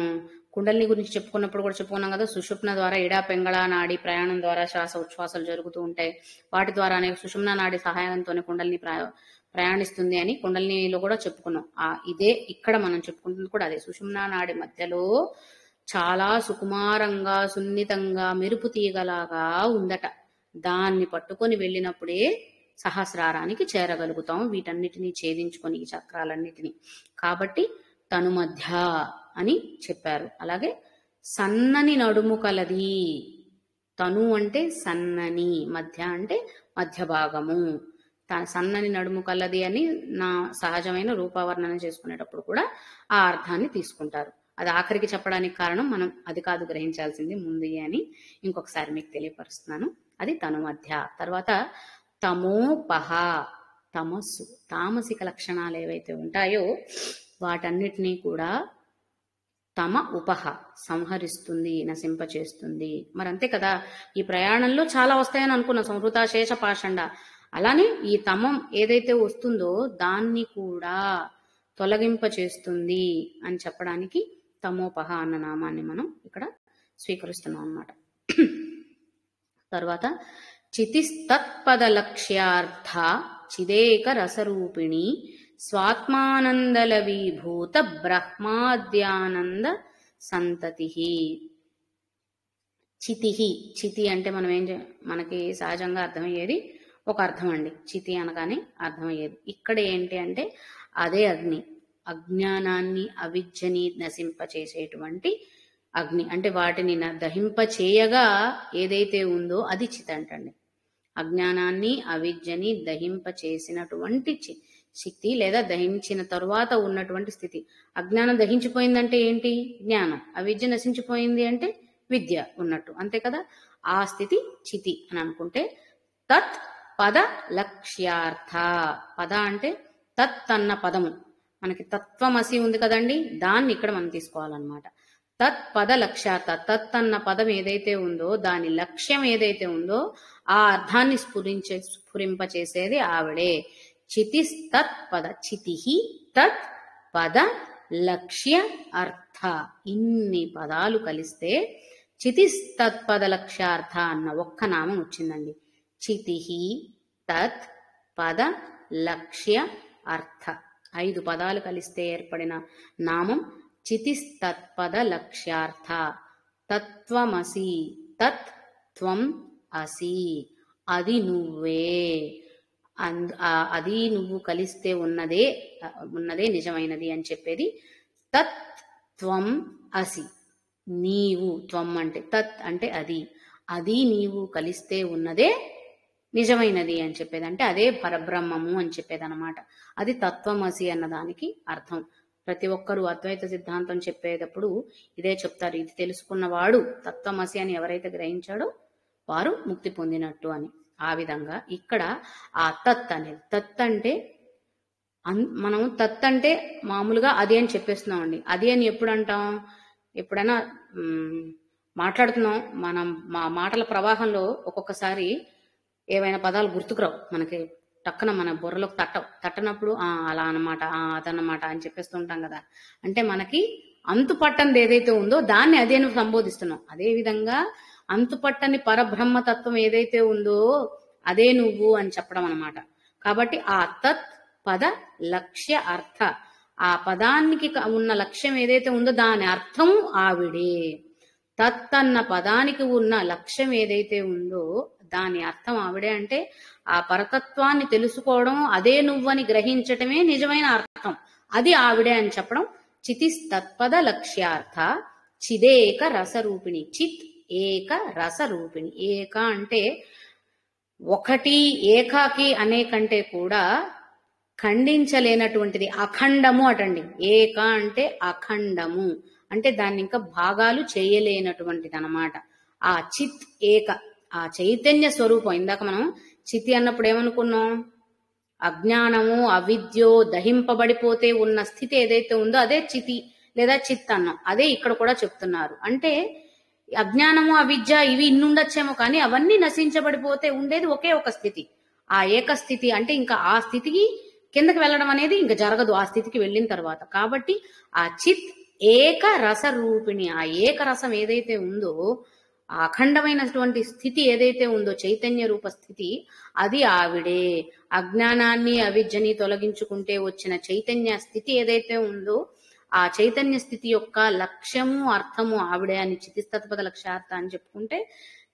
కుండలిని గురించి చెప్పుకున్నప్పుడు కూడా చెప్పుకున్నాం కదా, సుషుప్న ద్వారా ఇడా పింగళ నాడి ప్రయాణం ద్వారా శ్వాస ఉచ్ఛ్వాసాలు జరుగుతూ ఉంటాయి. వాటి ద్వారానే సుషుమ్న నాడి సహాయంతోనే కుండలిని ప్రయాణిస్తుంది అని కుండలినిలో కూడా చెప్పుకున్నాం. ఇదే ఇక్కడ మనం చెప్పుకుంటుంది కూడా అదే. సుషుమ్న నాడి మధ్యలో చాలా సుకుమారంగా, సున్నితంగా, మెరుపు తీగలాగా ఉందట. దాన్ని పట్టుకొని వెళ్ళినప్పుడే సహస్రారానికి చేరగలుగుతాం వీటన్నిటినీ ఛేదించుకొని ఈ చక్రాలన్నిటినీ. కాబట్టి తను మధ్య అని చెప్పారు. అలాగే సన్నని నడుము కలది. తను అంటే సన్నని, మధ్య అంటే మధ్య భాగము. సన్నని నడుము కలది అని నా సహజమైన రూపవర్ణన చేసుకునేటప్పుడు కూడా ఆ అర్థాన్ని తీసుకుంటారు. అది ఆఖరికి చెప్పడానికి కారణం మనం అది కాదు గ్రహించాల్సింది ముందు అని ఇంకొకసారి మీకు తెలియపరుస్తున్నాను. అది తను మధ్య. తర్వాత తమోపహ, తమస్సు, తామసిక లక్షణాలు ఏవైతే ఉంటాయో వాటన్నిటినీ కూడా తమ ఉపహ, సంహరిస్తుంది, నశింపచేస్తుంది. మరి అంతే కదా, ఈ ప్రయాణంలో చాలా వస్తాయని అనుకున్నాం, సంహృత శేష పాషండ. అలానే ఈ తమం ఏదైతే వస్తుందో దాన్ని కూడా తొలగింపచేస్తుంది అని చెప్పడానికి తమోపహ అన్న నామాన్ని మనం ఇక్కడ స్వీకరిస్తున్నాం అన్నమాట. తర్వాత చితిస్తత్పద లక్ష్యార్థ చిదేక రసరూపిణి స్వాత్మానందలవీభూత బ్రహ్మాద్యానంద సంతతి. చితి, చితి అంటే మనం మనకి సహజంగా అర్థమయ్యేది ఒక అర్థం అండి. చితి అనగానే అర్థమయ్యేది. ఇక్కడ ఏంటి అంటే అదే అగ్ని, అజ్ఞానాన్ని అవిద్యని నశింపచేసేటువంటి అగ్ని. అంటే వాటిని దహింపచేయగా ఏదైతే ఉందో అది చిత అంటండి. అజ్ఞానాన్ని అవిద్యని దహింపచేసినటువంటి శక్తి, లేదా దహించిన తరువాత ఉన్నటువంటి స్థితి. అజ్ఞానం దహించిపోయిందంటే ఏంటి? జ్ఞానం. అవిద్య నశించిపోయింది అంటే విద్య ఉన్నట్టు, అంతే కదా. ఆ స్థితి చితి అని అనుకుంటే తత్ పద లక్ష్యార్థ. పద అంటే తత్ అన్న పదము, మనకి తత్వమసి ఉంది కదండి, దాన్ని ఇక్కడ మనం తీసుకోవాలన్నమాట. తత్ పద లక్ష్యార్థ. తత్ అన్న పదం ఏదైతే ఉందో దాని లక్ష్యం ఏదైతే ఉందో ఆ అర్థాన్ని స్ఫురింపచేసేది ఆవిడే. చితిస్తత్ పద, చితి తత్ పద లక్ష్య అర్థ. ఇన్ని పదాలు కలిస్తే చితిస్తత్పద లక్ష్యార్థ అన్న ఒక్క నామం వచ్చిందండి. చితి తత్ పద లక్ష్య అర్థ. 5 పదాలు కలిస్తే ఏర్పడిన నామం చితిస్తత్పద లక్ష్యార్థ. తత్వమసి, తత్ త్వం అసి, అది నువ్వే, అది నువ్వు కలిస్తే ఉన్నదే నిజమైనది అని చెప్పేది. తత్ త్వం అసి, నీవు, త్వం అంటే తత్ అంటే అది, అది నీవు కలిస్తే ఉన్నదే నిజమైనది అని చెప్పేది. అంటే అదే పరబ్రహ్మము అని చెప్పేది అనమాట. అది తత్వమసి అన్నదానికి అర్థం. ప్రతి ఒక్కరూ అద్వైత సిద్ధాంతం చెప్పేటప్పుడు ఇదే చెప్తారు, ఇది తెలుసుకున్నవాడు తత్వమసి అని ఎవరైతే గ్రహించాడో వారు ముక్తి పొందినట్టు అని. ఆ విధంగా ఇక్కడ ఆ తత్ అనేది, తత్ అంటే మనం తత్ అంటే మామూలుగా అది అని చెప్పేస్తున్నామండి. అది అని ఎప్పుడు అంటాం? ఎప్పుడైనా మాట్లాడుతున్నాం, మనం మాటల ప్రవాహంలో ఒక్కొక్కసారి ఏవైనా పదాలు గుర్తుకురావు మనకి, టక్కన మన బుర్రలోకి తట్టనప్పుడు అలా అనమాట, అదన్నమాట అని చెప్పేస్తూ ఉంటాం కదా. అంటే మనకి అంతు పట్టనిది ఏదైతే ఉందో దాన్ని అదే నువ్వు సంబోధిస్తున్నావు. అదే విధంగా అంతు పట్టని పరబ్రహ్మతత్వం ఏదైతే ఉందో అదే నువ్వు అని చెప్పడం అనమాట. కాబట్టి ఆ తత్ పద లక్ష్య అర్థ, ఆ పదానికి ఉన్న లక్ష్యం ఏదైతే ఉందో దాని అర్థం ఆవిడే. తత్ అన్న పదానికి ఉన్న లక్ష్యం ఏదైతే ఉందో దాని అర్థం ఆవిడే. అంటే ఆ పరతత్వాన్ని తెలుసుకోవడం, అదే నువ్వని గ్రహించటమే నిజమైన అర్థం, అది ఆవిడే అని చెప్పడం. చితిస్తత్పద లక్ష్యార్థ చిదేక రసరూపిణి. చిత్ ఏక రసరూపిణి. ఏక అంటే ఒకటి, ఏకాకి అనే కంటే కూడా ఖండించలేనటువంటిది, అఖండము అటండి. ఏక అంటే అఖండము, అంటే దాన్ని ఇంకా భాగాలు చేయలేనటువంటిది అనమాట. ఆ చిత్ ఏక, ఆ చైతన్య స్వరూపం. ఇందాక మనం చితి అన్నప్పుడు ఏమనుకున్నాం? అజ్ఞానము అవిద్యో దహింపబడిపోతే ఉన్న స్థితి ఏదైతే ఉందో అదే చితి లేదా చిత్ అన్నాం. అదే ఇక్కడ కూడా చెప్తున్నారు. అంటే అజ్ఞానము అవిద్య ఇవి ఇన్ని ఉండొచ్చేమో, కానీ అవన్నీ నశించబడిపోతే ఉండేది ఒకే ఒక స్థితి, ఆ ఏక స్థితి. అంటే ఇంకా ఆ స్థితికి కిందకి వెళ్ళడం అనేది ఇంకా జరగదు ఆ స్థితికి వెళ్ళిన తర్వాత. కాబట్టి ఆ చిత్ ఏక రస రూపిణి, ఆ ఏక రసం ఏదైతే ఉందో, ఆ అఖండమైనటువంటి స్థితి ఏదైతే ఉందో చైతన్య రూప స్థితి, అది ఆవిడే. అజ్ఞానాన్ని అవిద్యని తొలగించుకుంటే వచ్చిన చైతన్య స్థితి ఏదైతే ఉందో ఆ చైతన్య స్థితి యొక్క లక్ష్యము అర్థము ఆవిడే అని చితిస్తత్పద లక్ష్యార్థ అని చెప్పుకుంటే,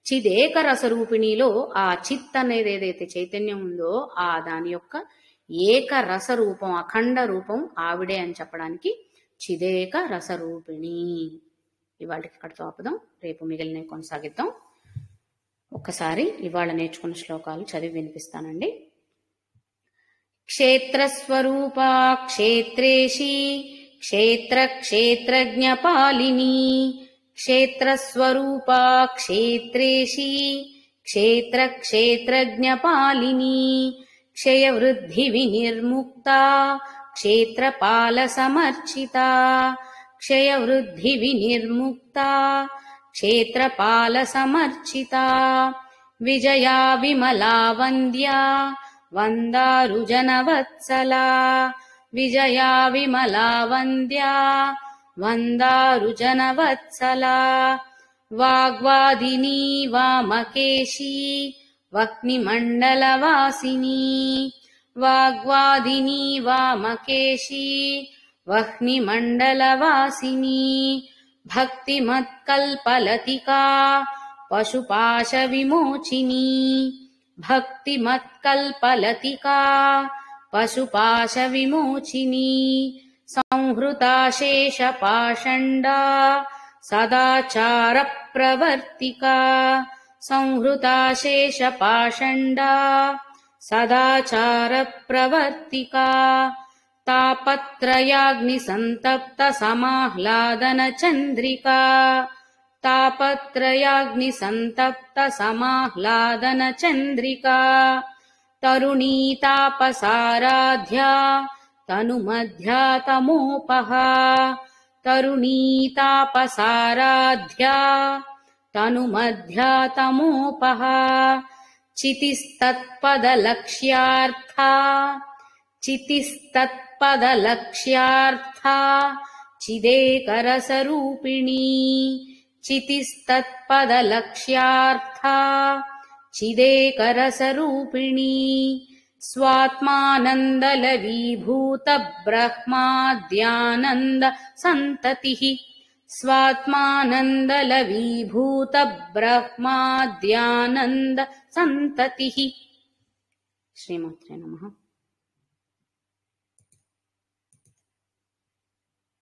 చిదేక రసరూపిణిలో ఆ చిత్ అనేది ఏదైతే చైతన్యం ఉందో ఆ దాని యొక్క ఏక రస రూపం, అఖండ రూపం ఆవిడే అని చెప్పడానికి చిదేక రసరూపిణి. ఇవాళకి ఇక్కడితో ఆపుదాం, రేపు మిగిలినవి కొనసాగిద్దాం. ఒక్కసారి ఇవాళ నేర్చుకున్న శ్లోకాలు చదివి వినిపిస్తానండి. క్షేత్రస్వరూపా క్షేత్రేషి క్షేత్ర క్షేత్రజ్ఞపాలిని, క్షేత్రస్వరూపా క్షేత్రేషి క్షేత్ర క్షేత్రజ్ఞపాలిని, క్షయవృద్ధి వినిర్ముక్తా క్షేత్రపాల సమర్చితా, క్షయవృద్ధి వినిర్ముక్తా క్షేత్రపాల సమర్చితా, విజయా విమలా వంద్యా వందారుజనవత్సలా, విజయా విమలా వంద్యా వందారుజనవత్సలా, వాగ్వాదినీ వామకేశీ వహ్నిమండలవాసినీ, వాగ్వాదినీ వామకేశీ వహ్నిమండలవాసినీ, భక్తిమత్కల్పలతికా పశుపాశ విమోచినీ, భక్తిమత్కల్పలతికా పశుపాశ విమోచినీ, సంహృతాశేషపాషండా సదాచార ప్రవర్తికా, సంహృతాశేషపాషండా సదాచార ప్రవర్తికా, తాపత్రయాగ్ని సంతప్త సమాహ్లాదన చంద్రికా, తాపత్రయాగ్ని సంతప్త సమాహ్లాదన చంద్రికా, తరుణీ తాపసారాధ్యా తనుమధ్యా తమోపహా, తరుణీ తాపసారాధ్యా తనుమధ్యా తమోపహా, చితిస్తత్పదలక్ష్యార్థా చితిస్తత్పదలక్ష్యార్థా చిదేకరసరూపిణీ, చితిస్తత్పదలక్ష్యార్థా చిదేకరసరూపిణీ, స్వాత్మానందలవీభూత బ్రహ్మాద్యానంద సంతతిః, స్వాత్మానందలవీభూత బ్రహ్మాద్యానంద సంతతిః. శ్రీమాత్రే నమః.